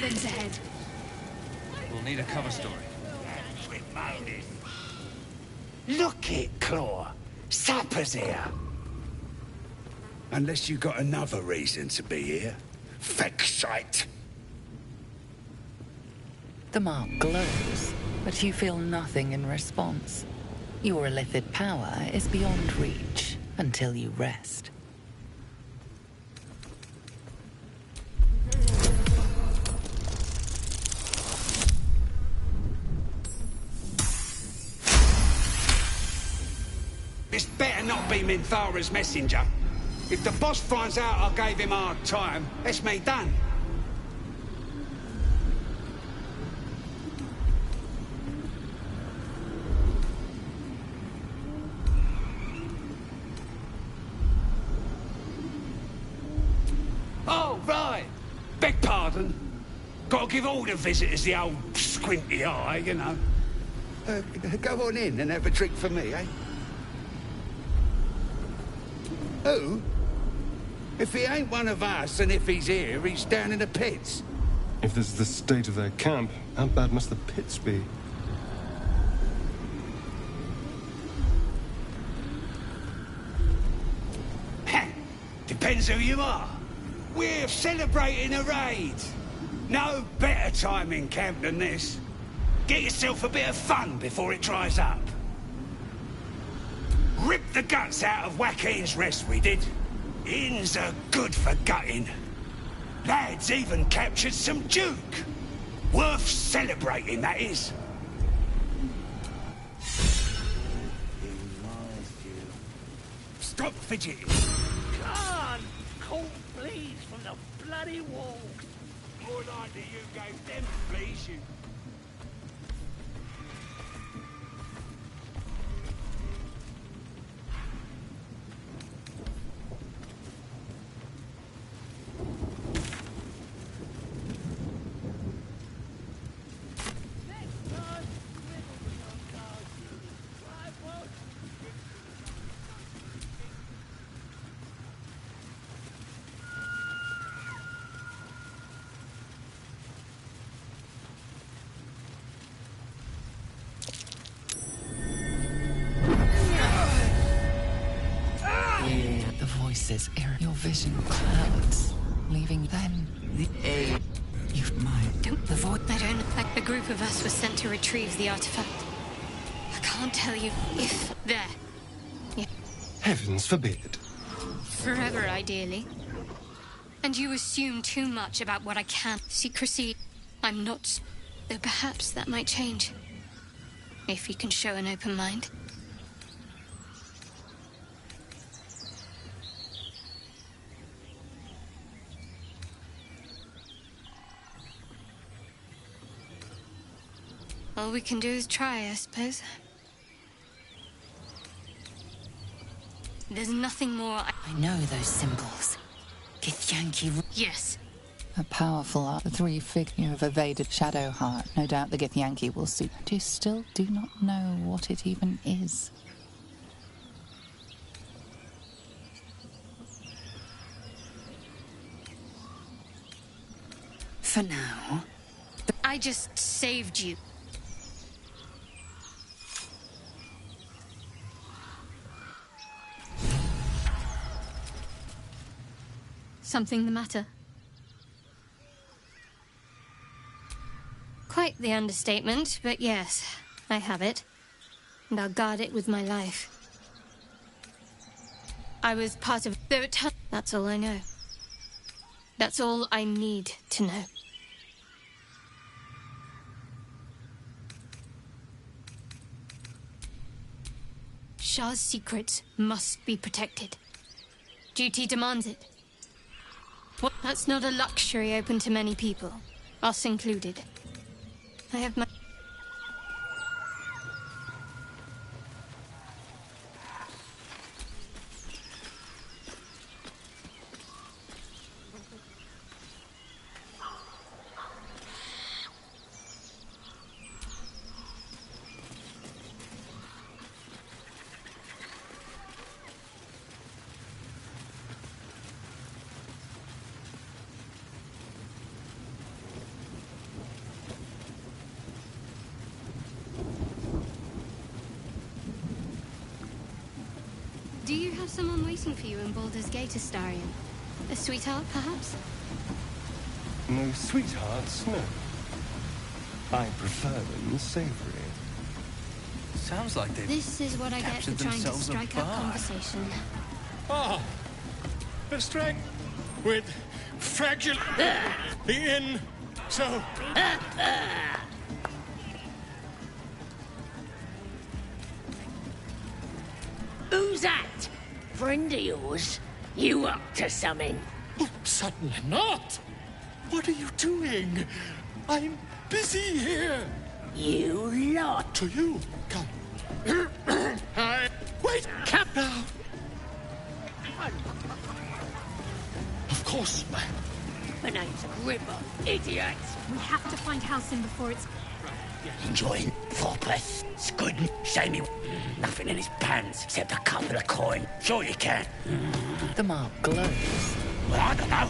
goblins ahead. We'll need a cover story. Look it, Claw. Sapper's here. Unless you got another reason to be here. Fexite. The mark glows, but you feel nothing in response. Your illithid power is beyond reach until you rest. This better not be Minthara's messenger. If the boss finds out I gave him a hard time, that's me done. Oh, right. Beg pardon. Gotta give all the visitors the old squinty eye, you know. Go on in and have a drink for me, eh? Who? If he ain't one of us, and if he's here, he's down in the pits. If this is the state of their camp, how bad must the pits be? Depends who you are. We're celebrating a raid. No better time in camp than this. Get yourself a bit of fun before it dries up. Rip the guts out of Wackeen's rest, we did. Inns are good for gutting. Lads even captured some Duke. Worth celebrating, that is. Stop fidgeting. Can't call fleas from the bloody walls. More likely you gave them fleas, you... Voices your vision clouds, leaving then the aid. You've mine. Don't avoid. I don't. Like a group of us was sent to retrieve the artifact. I can't tell you if there. Yeah. Heavens forbid. Forever, ideally. And you assume too much about what I can. Secrecy. I'm not. Though perhaps that might change. If you can show an open mind. All we can do is try, I suppose. There's nothing more I know those symbols. Githyanki. Yes. A powerful art. The three figures you have evaded Shadowheart. No doubt the Githyanki will suit. But you still do not know what it even is. For now. I just saved you. Something the matter? Quite the understatement, but yes, I have it. And I'll guard it with my life. I was part of... That's all I know. That's all I need to know. Shah's secrets must be protected. Duty demands it. What? That's not a luxury open to many people, us included. I have my... have someone waiting for you in Baldur's Gate, Astarion. A sweetheart, perhaps? No sweethearts, no. I prefer them savory. Sounds like they've This is what I get for captured trying to themselves a strike up bar. conversation. Ah, the strength with fragile the inn. So Who's that? Friend of yours? You up to something? certainly not. What are you doing? I'm busy here. You lot. To you. Come. Wait. Come now. Of course, ma'am. My name's Grimmer, idiot. We have to find Halcyon before it's... Enjoying fourpence, squidding, shamey. Nothing in his pants except a couple of coin. Sure you can. The mark glows. Well, I don't know.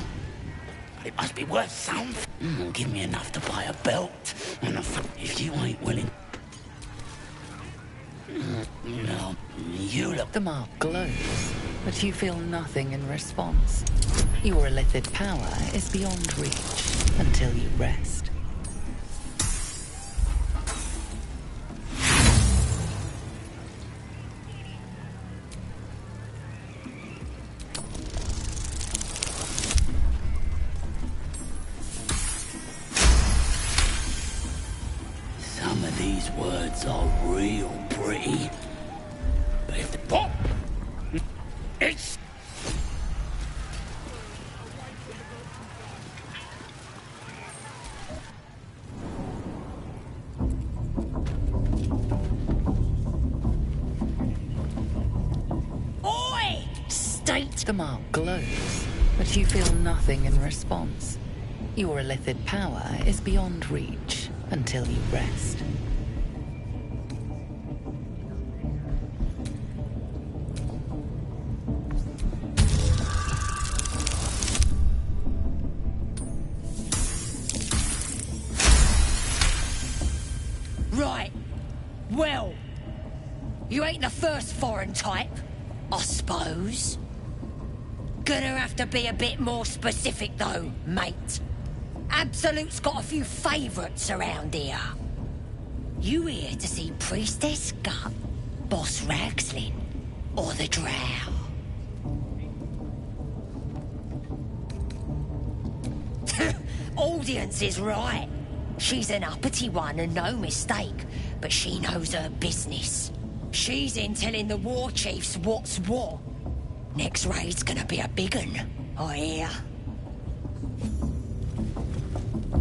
But it must be worth something. Give me enough to buy a belt. And if you ain't willing... No, you look... The mark glows, but you feel nothing in response. Your illithid power is beyond reach until you rest. Some of these words are real pretty. But if the... What? It's... Oi! State! The mark glows, but you feel nothing in response. Your illithid power is beyond reach until you rest. Right. Well, you ain't the first foreign type, I suppose. Gonna have to be a bit more specific, though, mate. Absolute's got a few favourites around here. You here to see Priestess Gut, Boss Ragslin, or the Drow? Audience is right. She's an uppity one and no mistake, but she knows her business. She's in telling the war chiefs what's what. Next raid's gonna be a big un, I hear.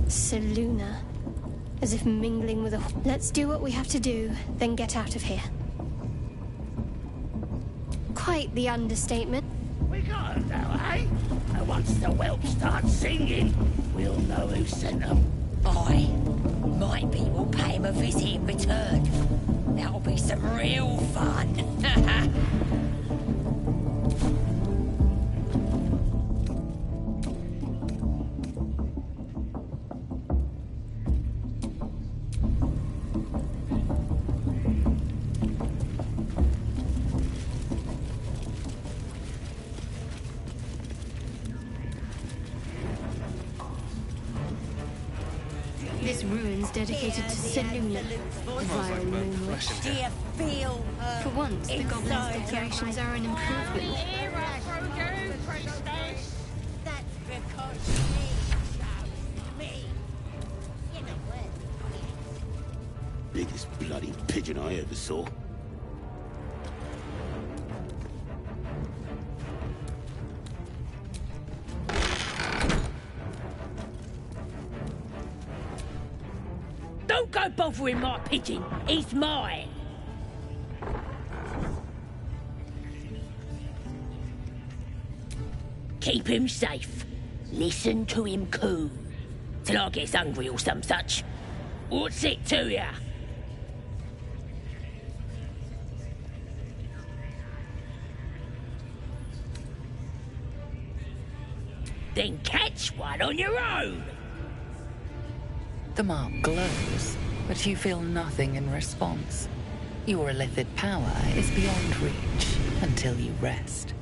Seluna. As if mingling with a... Let's do what we have to do, then get out of here. Quite the understatement. We got him now, eh? And once the whelp starts singing, we'll know who sent them. Aye. Might be we'll pay him a visit in return. That'll be some real fun. This ruin's dedicated to Seluna, vile moon witch. Do you feel her For once, the goblin's declarations are an improvement. That's because she chose me. You know what? Biggest bloody pigeon I ever saw. Don't go bothering my pigeon. He's mine. Keep him safe. Listen to him coo. Till I gets hungry or some such. What's it to ya? Then catch one on your own. The mark glows, but you feel nothing in response. Your illithid power is beyond reach until you rest.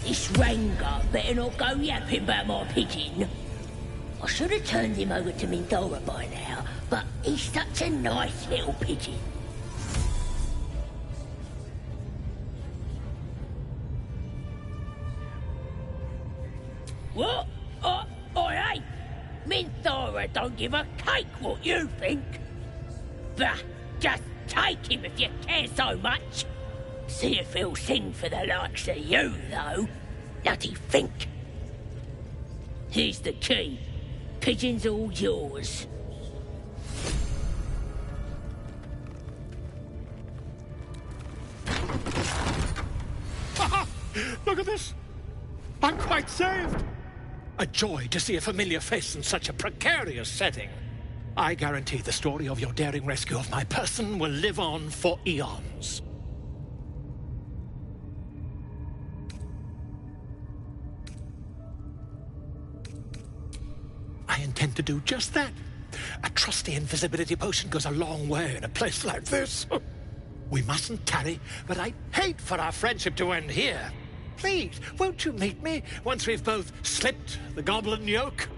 This Ranger better not go yapping about my pigeon. I should have turned him over to Mindora by now, but he's such a nice little pigeon. What? Hey! Mindora don't give a cake what you think. Bah, just take him if you care so much. See if he'll sing for the likes of you, though. Bloody think. Here's the key. Pigeon's all yours. Look at this! I'm quite saved! A joy to see a familiar face in such a precarious setting. I guarantee the story of your daring rescue of my person will live on for eons. I intend to do just that. A trusty invisibility potion goes a long way in a place like this. We mustn't tarry, but I'd hate for our friendship to end here. Please, won't you meet me once we've both slipped the goblin yoke?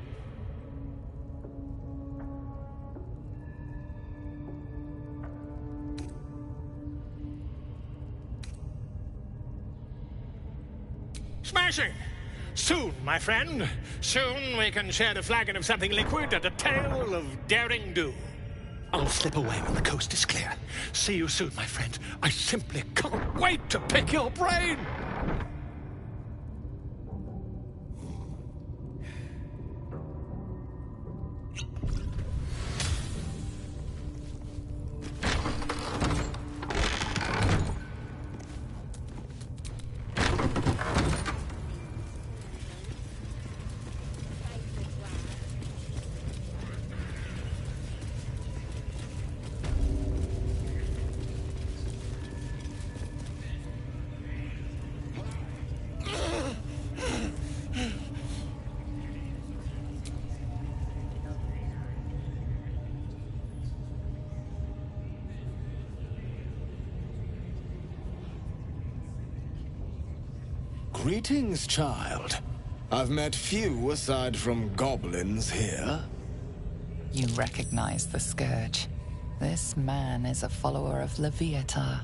Smashing! Soon, my friend. Soon we can share a flagon of something liquid and a tale of daring do. I'll slip away when the coast is clear. See you soon, my friend. I simply can't wait to pick your brain! Greetings, child. I've met few aside from goblins here. You recognize the Scourge. This man is a follower of Leviatha,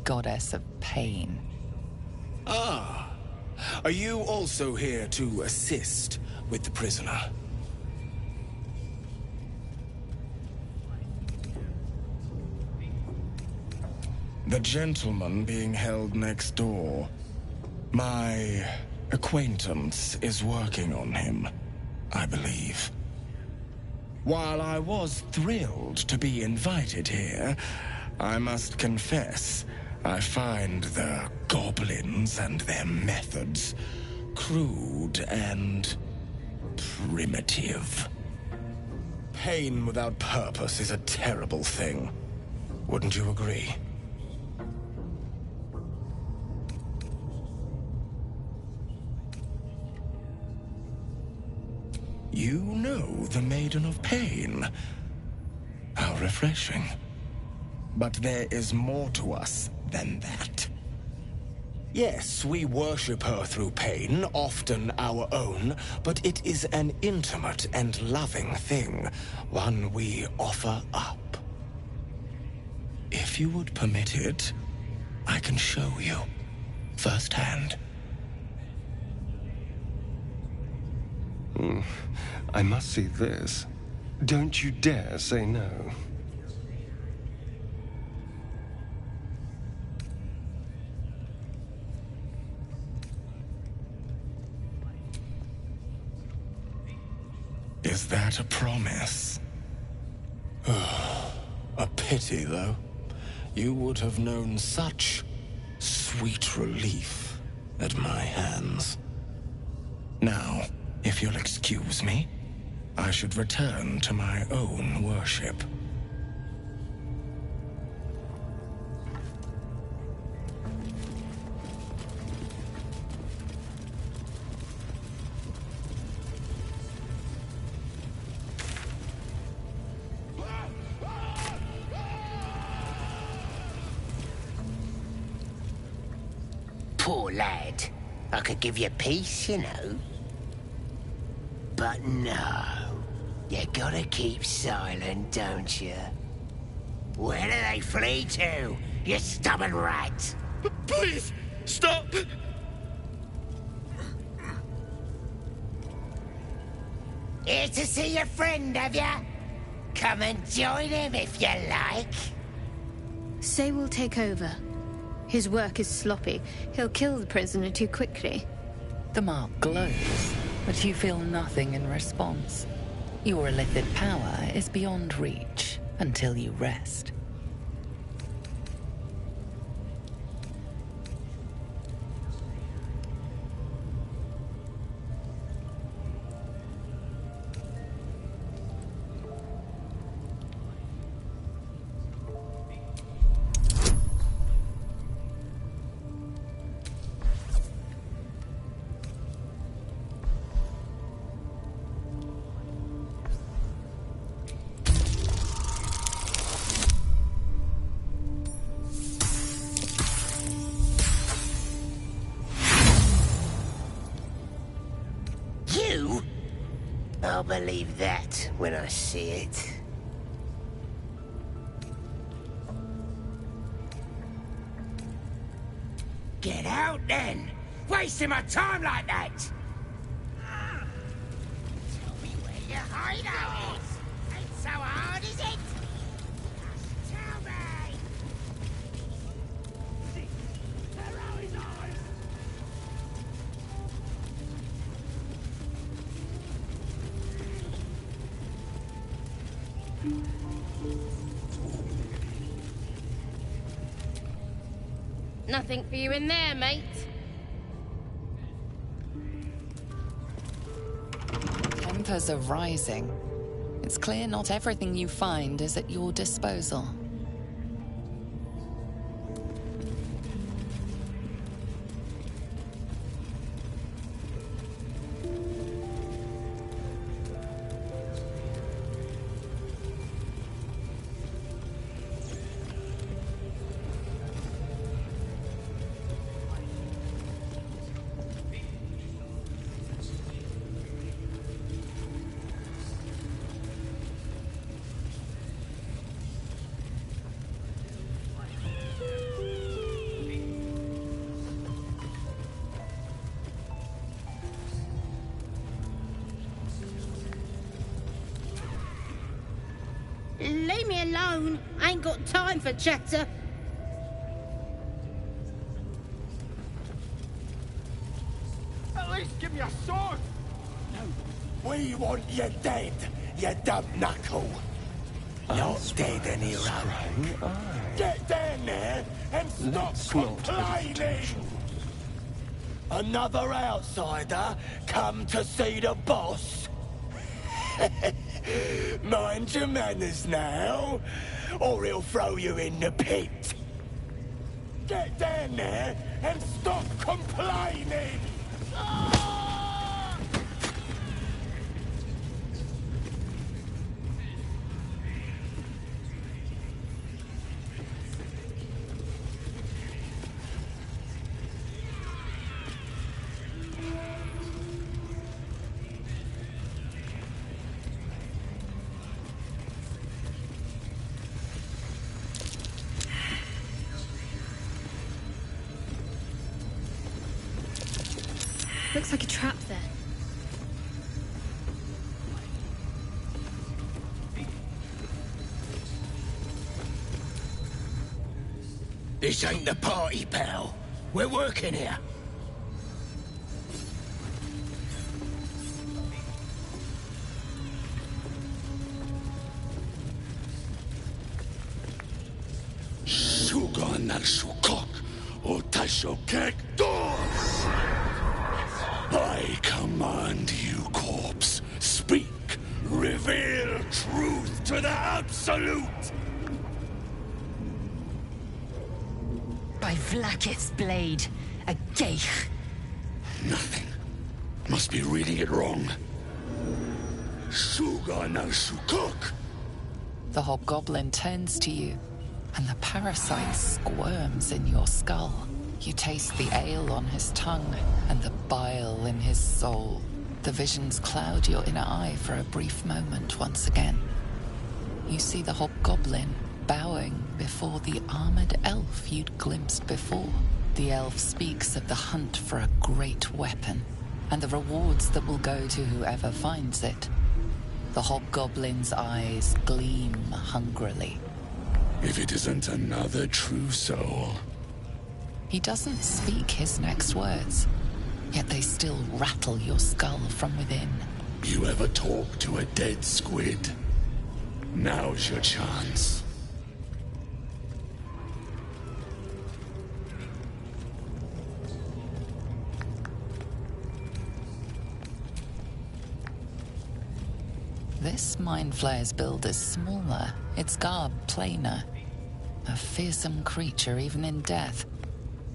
goddess of pain. Ah. Are you also here to assist with the prisoner? The gentleman being held next door. My acquaintance is working on him, I believe. While I was thrilled to be invited here, I must confess, I find the goblins and their methods crude and primitive. Pain without purpose is a terrible thing. Wouldn't you agree? You know the Maiden of Pain. How refreshing. But there is more to us than that. Yes, we worship her through pain, often our own, but it is an intimate and loving thing, one we offer up. If you would permit it, I can show you firsthand. I must see this. Don't you dare say no. Is that a promise? A pity, though. You would have known such sweet relief at my hands. Now, if you'll excuse me, I should return to my own worship. Poor lad. I could give you peace, you know. But no. You gotta keep silent, don't you? Where do they flee to, you stubborn rat? Please, stop! Here to see your friend, have ya? Come and join him if you like. Say will take over. His work is sloppy. He'll kill the prisoner too quickly. The mark glows, but you feel nothing in response. Your illithid power is beyond reach until you rest. I'll believe that when I see it. Get out then! Wasting my time like that! Tell me where your hideout is! Ain't so hard, is it? Just tell me! They're out his eyes! Nothing for you in there, mate. Tempers are rising. It's clear not everything you find is at your disposal. Leave me alone. I ain't got time for chatter. At least give me a sword! No. We want you dead, you dumb knuckle. Not dead any run. Get down there and stop complaining! Another outsider come to see the boss? Mind your manners now, or he'll throw you in the pit. Get down there and stop complaining! Looks like a trap there. This ain't the party, pal. We're working here. Sugar na sukok, o tasho kek dos! I command you, corpse. Speak. Reveal truth to the Absolute. By Vlaakith's blade, a geich. Nothing. Must be reading it wrong. Suga no sukok. The hobgoblin turns to you, and the parasite squirms in your skull. You taste the ale on his tongue and the bile in his soul. The visions cloud your inner eye for a brief moment once again. You see the hobgoblin bowing before the armored elf you'd glimpsed before. The elf speaks of the hunt for a great weapon and the rewards that will go to whoever finds it. The hobgoblin's eyes gleam hungrily. If it isn't another true soul. He doesn't speak his next words, yet they still rattle your skull from within. You ever talk to a dead squid? Now's your chance. This Mind Flayer's build is smaller, its garb plainer. A fearsome creature even in death,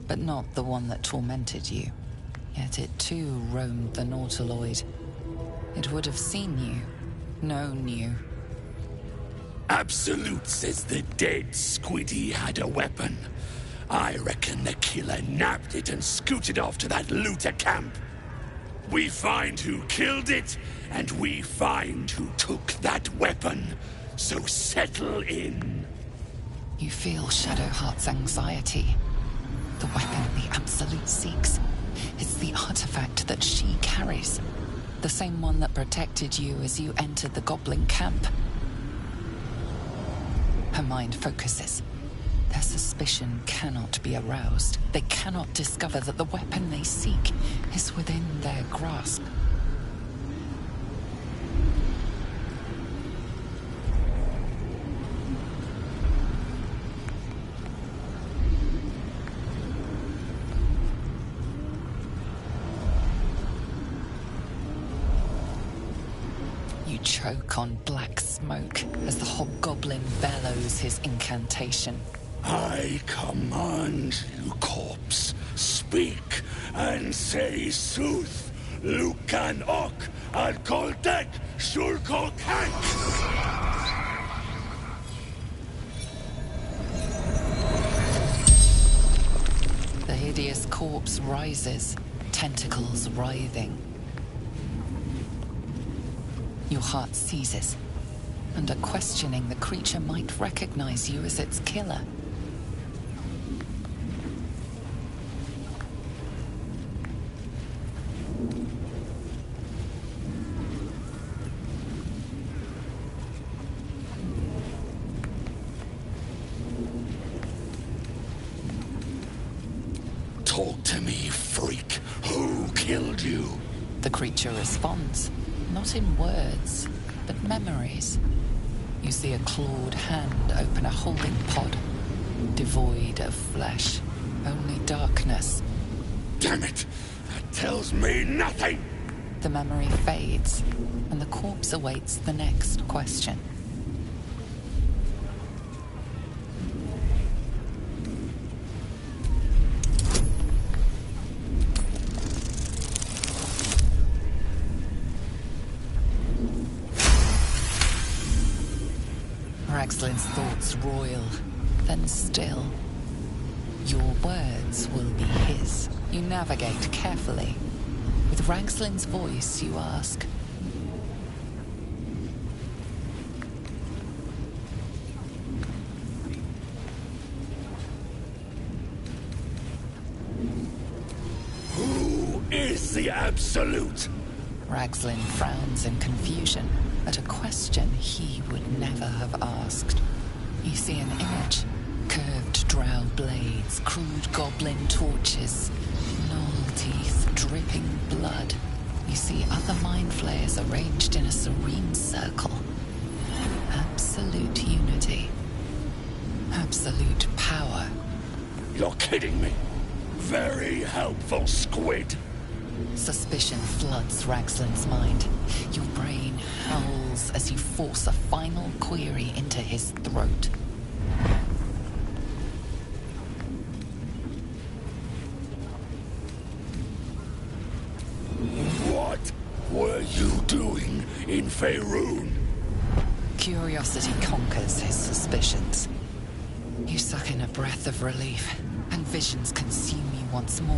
but not the one that tormented you. Yet it too roamed the Nautiloid. It would have seen you, known you. Absolute says the dead squiddy had a weapon. I reckon the killer nabbed it and scooted off to that looter camp. We find who killed it, and we find who took that weapon. So settle in. You feel Shadowheart's anxiety. The weapon the Absolute seeks. It's the artifact that she carries. The same one that protected you as you entered the goblin camp. Her mind focuses. Their suspicion cannot be aroused. They cannot discover that the weapon they seek is within their grasp. You choke on black smoke as the hobgoblin bellows his incantation. I command you, corpse, speak and say sooth. Lucan ok al koldek shulko kank. The hideous corpse rises, tentacles writhing. Your heart seizes. Under questioning, the creature might recognize you as its killer. Talk to me, freak. Who killed you? The creature responds, not in words, but memories. You see a clawed hand open a holding pod, devoid of flesh, only darkness. Damn it! That tells me nothing! The memory fades, and the corpse awaits the next question. Ragslin's thoughts roil, then still. Your words will be his. You navigate carefully. With Ragslin's voice, you ask. Who is the Absolute? Ragslin frowns in confusion at a question he would never have asked. You see an image. Curved drow blades, crude goblin torches, gnoll teeth dripping blood. You see other mind flayers arranged in a serene circle. Absolute unity. Absolute power. You're kidding me. Very helpful, squid. Suspicion floods Ragslin's mind. Your brain howls as you force a final query into his throat. What were you doing in Faerun? Curiosity conquers his suspicions. You suck in a breath of relief. and visions consume you once more.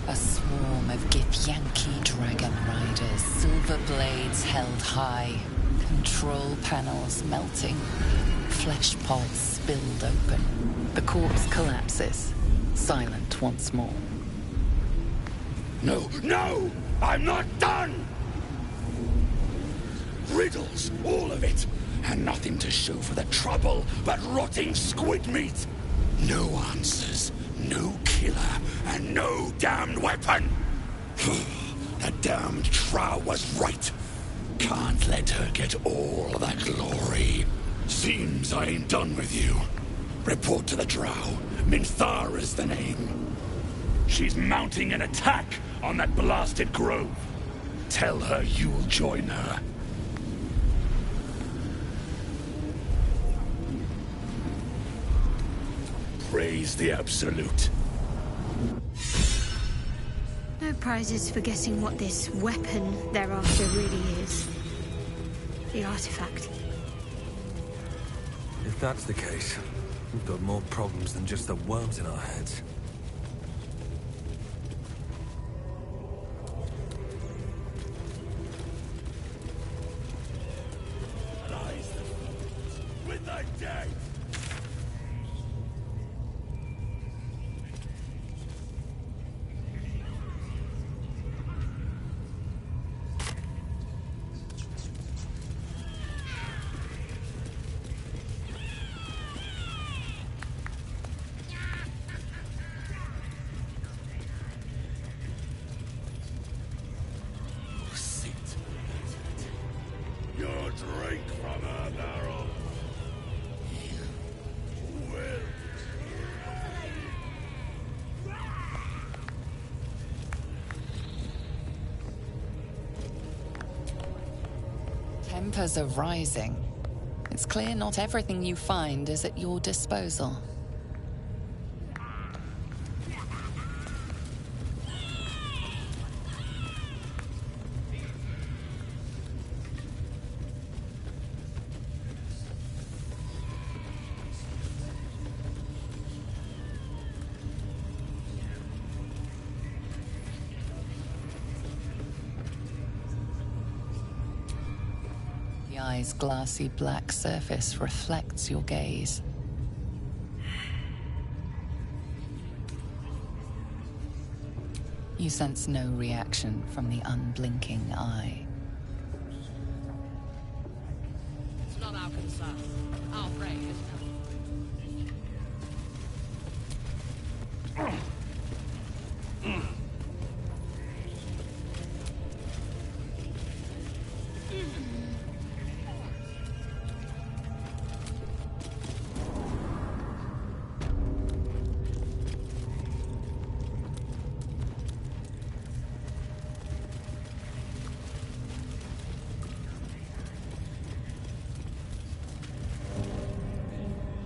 A swarm of Githyanki dragon riders, silver blades held high, control panels melting, flesh pods spilled open. The corpse collapses, silent once more. No, no! I'm not done! Riddles, all of it, and nothing to show for the trouble but rotting squid meat. No answers, no killer, and no damned weapon. That damned Trow was right. Can't let her get all that glory. Seems I ain't done with you. Report to the Drow. Minthara's the name. She's mounting an attack on that blasted grove. Tell her you'll join her. Praise the Absolute. No prizes for guessing what this weapon they're after really is. The artifact. If that's the case, we've got more problems than just the worms in our heads. With the dead! Your drink from her barrel. You will. Tempers are rising. It's clear not everything you find is at your disposal. The eye's glassy black surface reflects your gaze. You sense no reaction from the unblinking eye. It's not our concern. Our prey is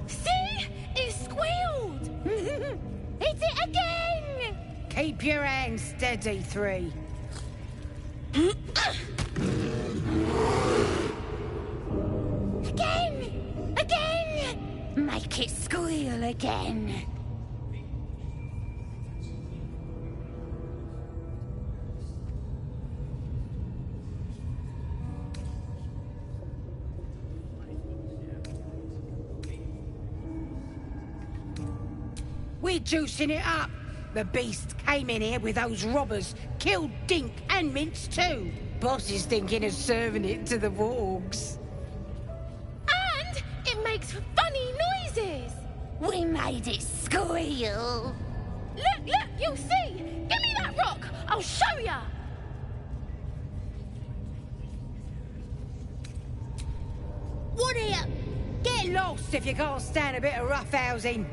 See? It squealed! Hit it again! Keep your hands steady, 3. Again! Again! Make it squeal again. We're juicing it up. The beast came in here with those robbers, killed Dink and Mince too. Boss is thinking of serving it to the wargs. And it makes funny noises. We made it squeal. Look, look, you'll see. Give me that rock. I'll show ya. What here? Get lost if you can't stand a bit of roughhousing.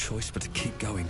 choice but to keep going.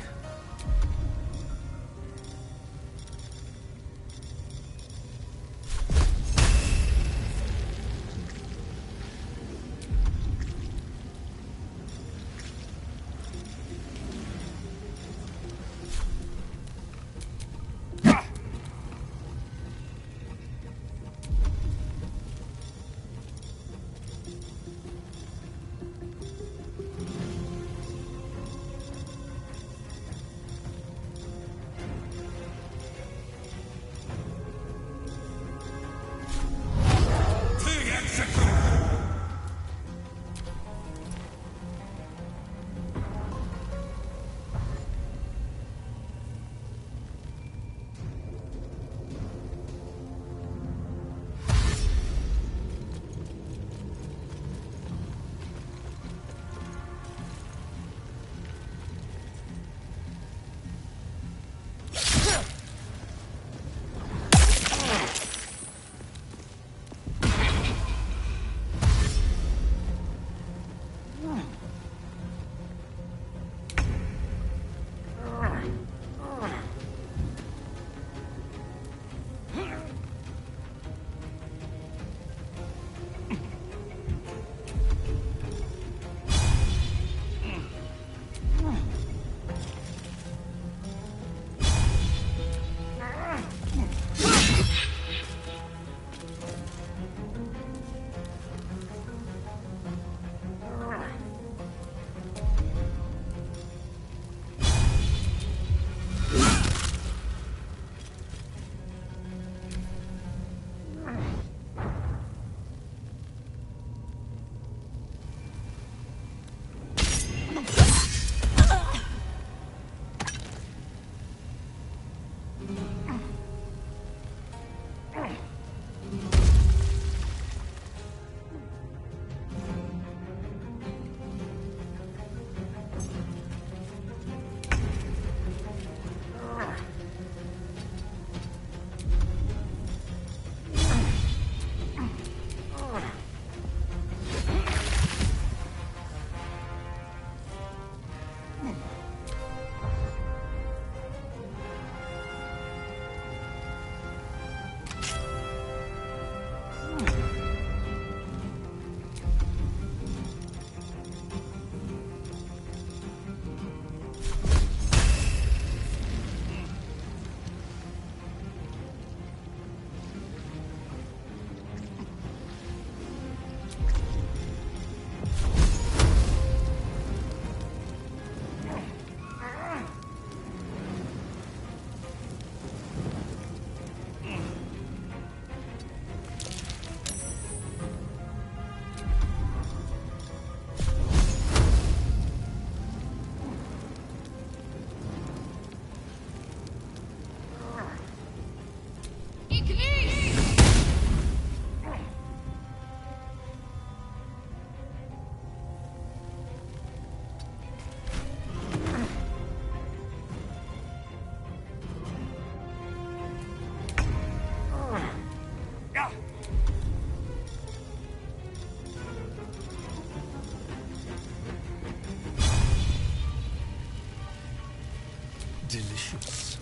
Delicious.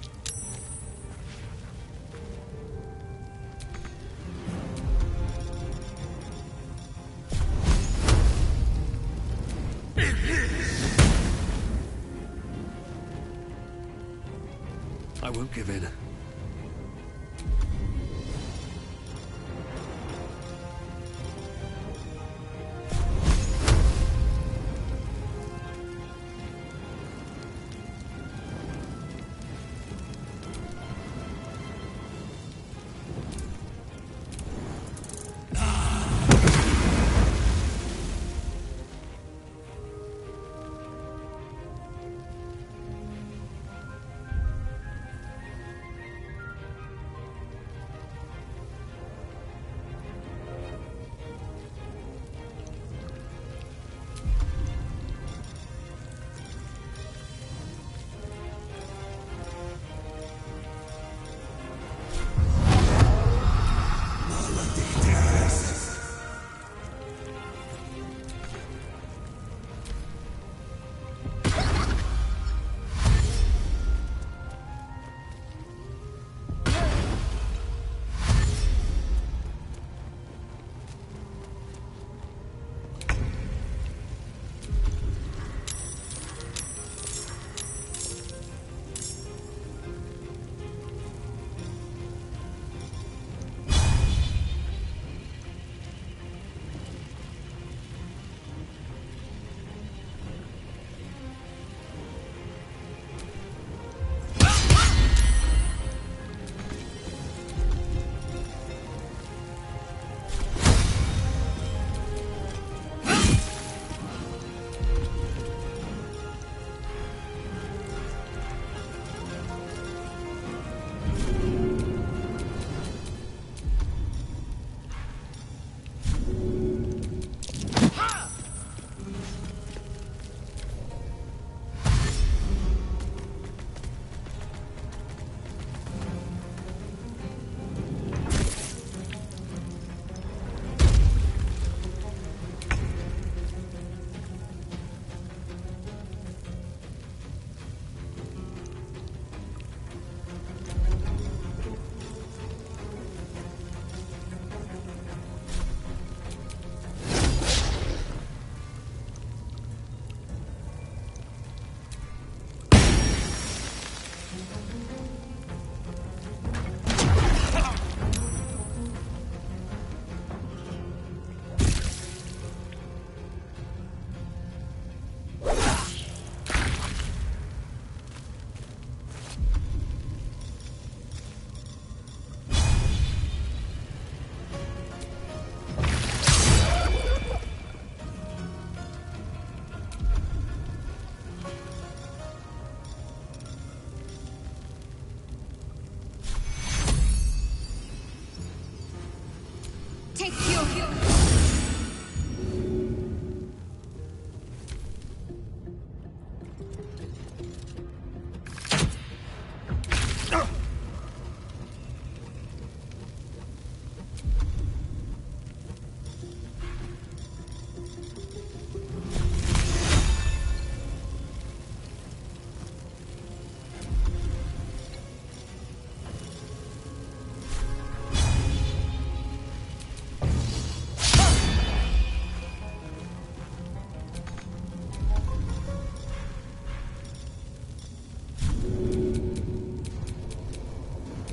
I won't give in.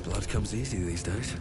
Blood comes easy these days.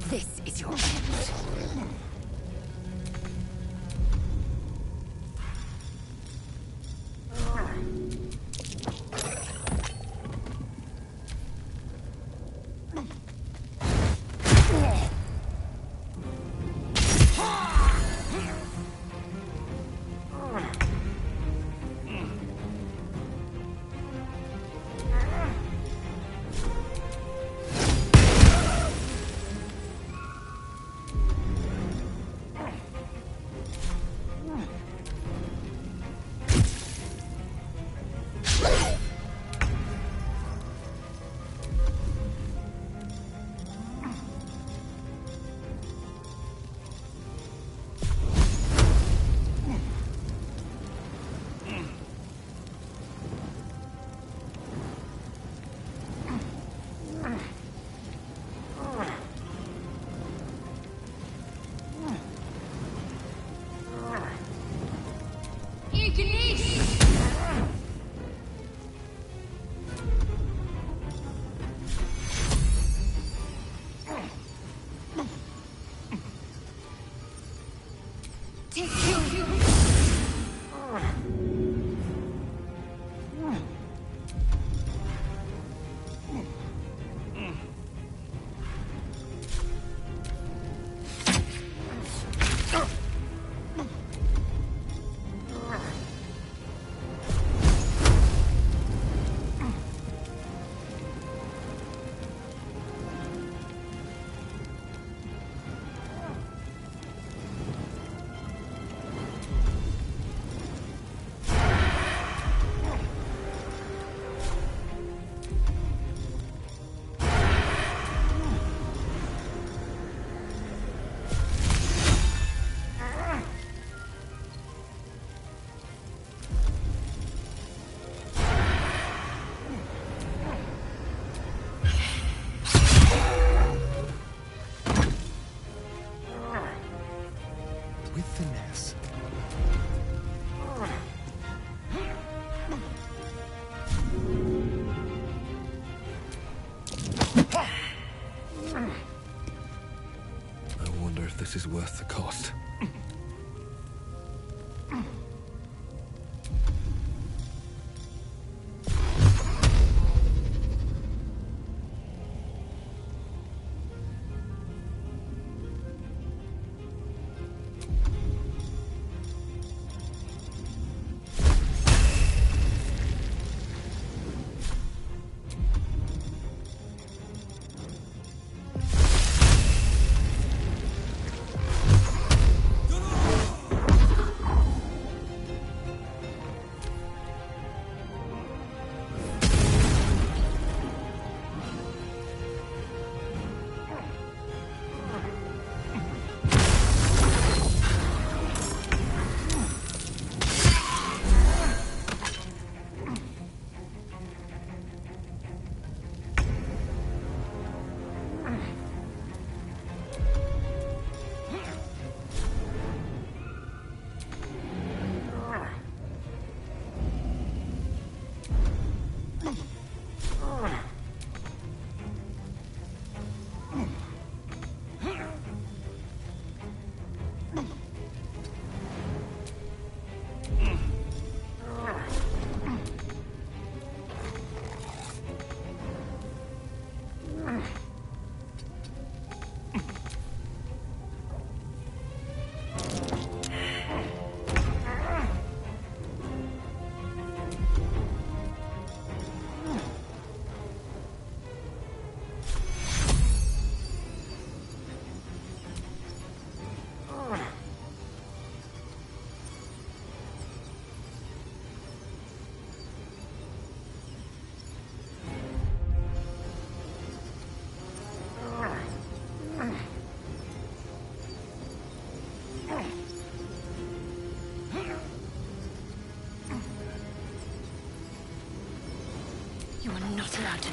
This is your end. With finesse. I wonder if this is worth the cost.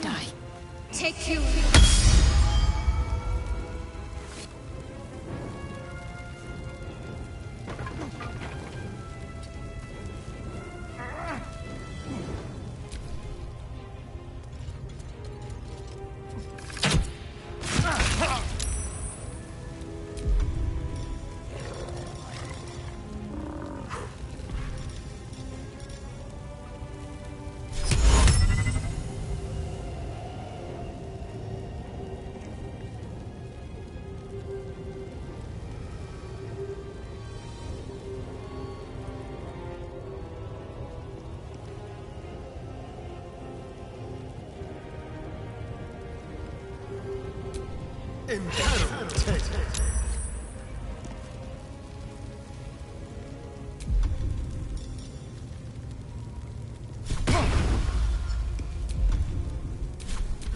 die. Take you.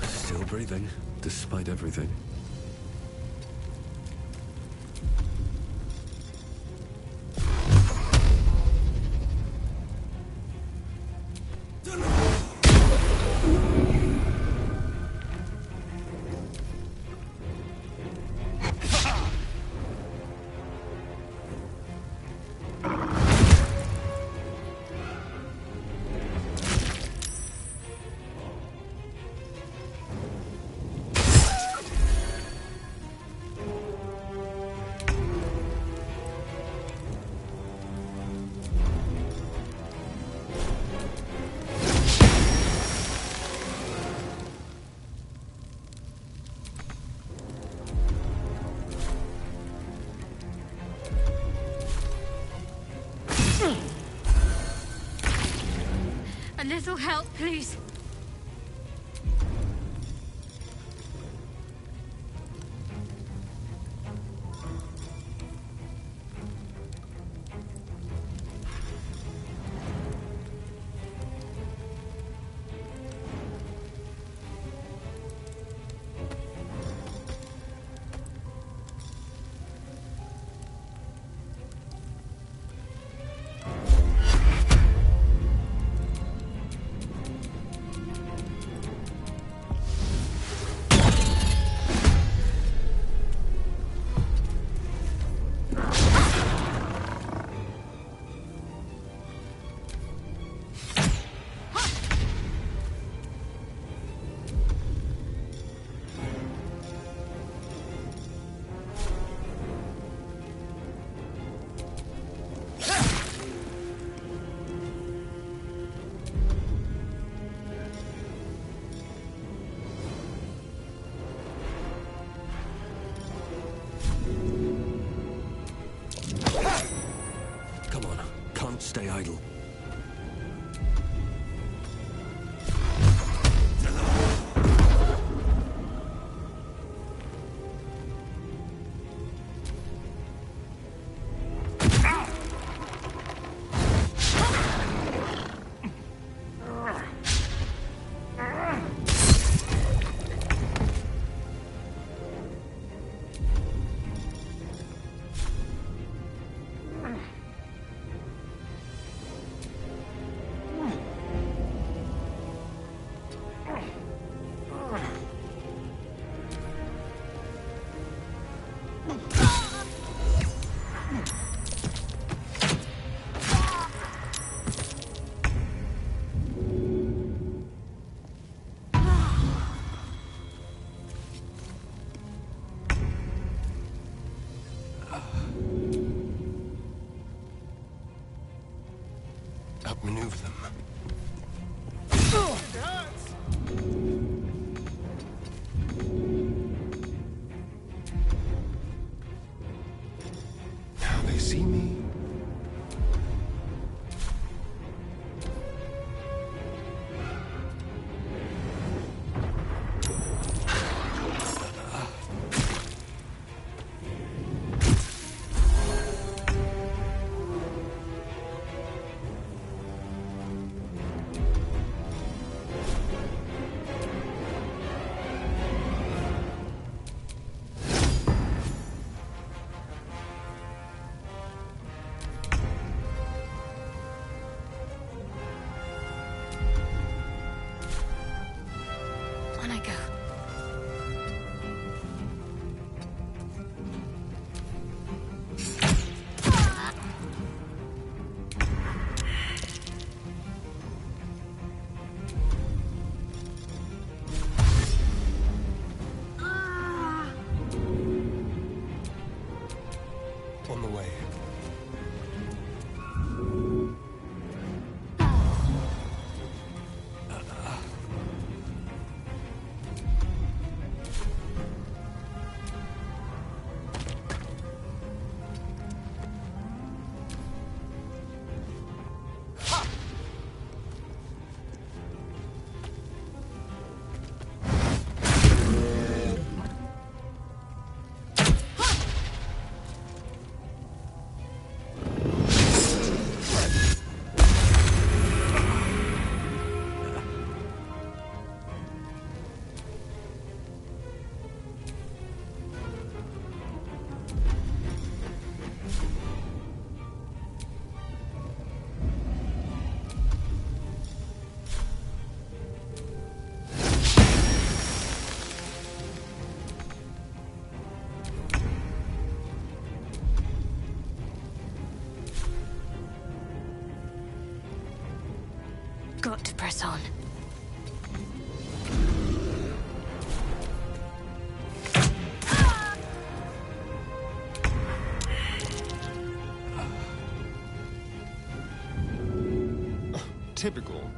Still breathing, despite everything. A little help, please. Stay idle. Outmaneuver them. Now they see me. got to press on. Typical.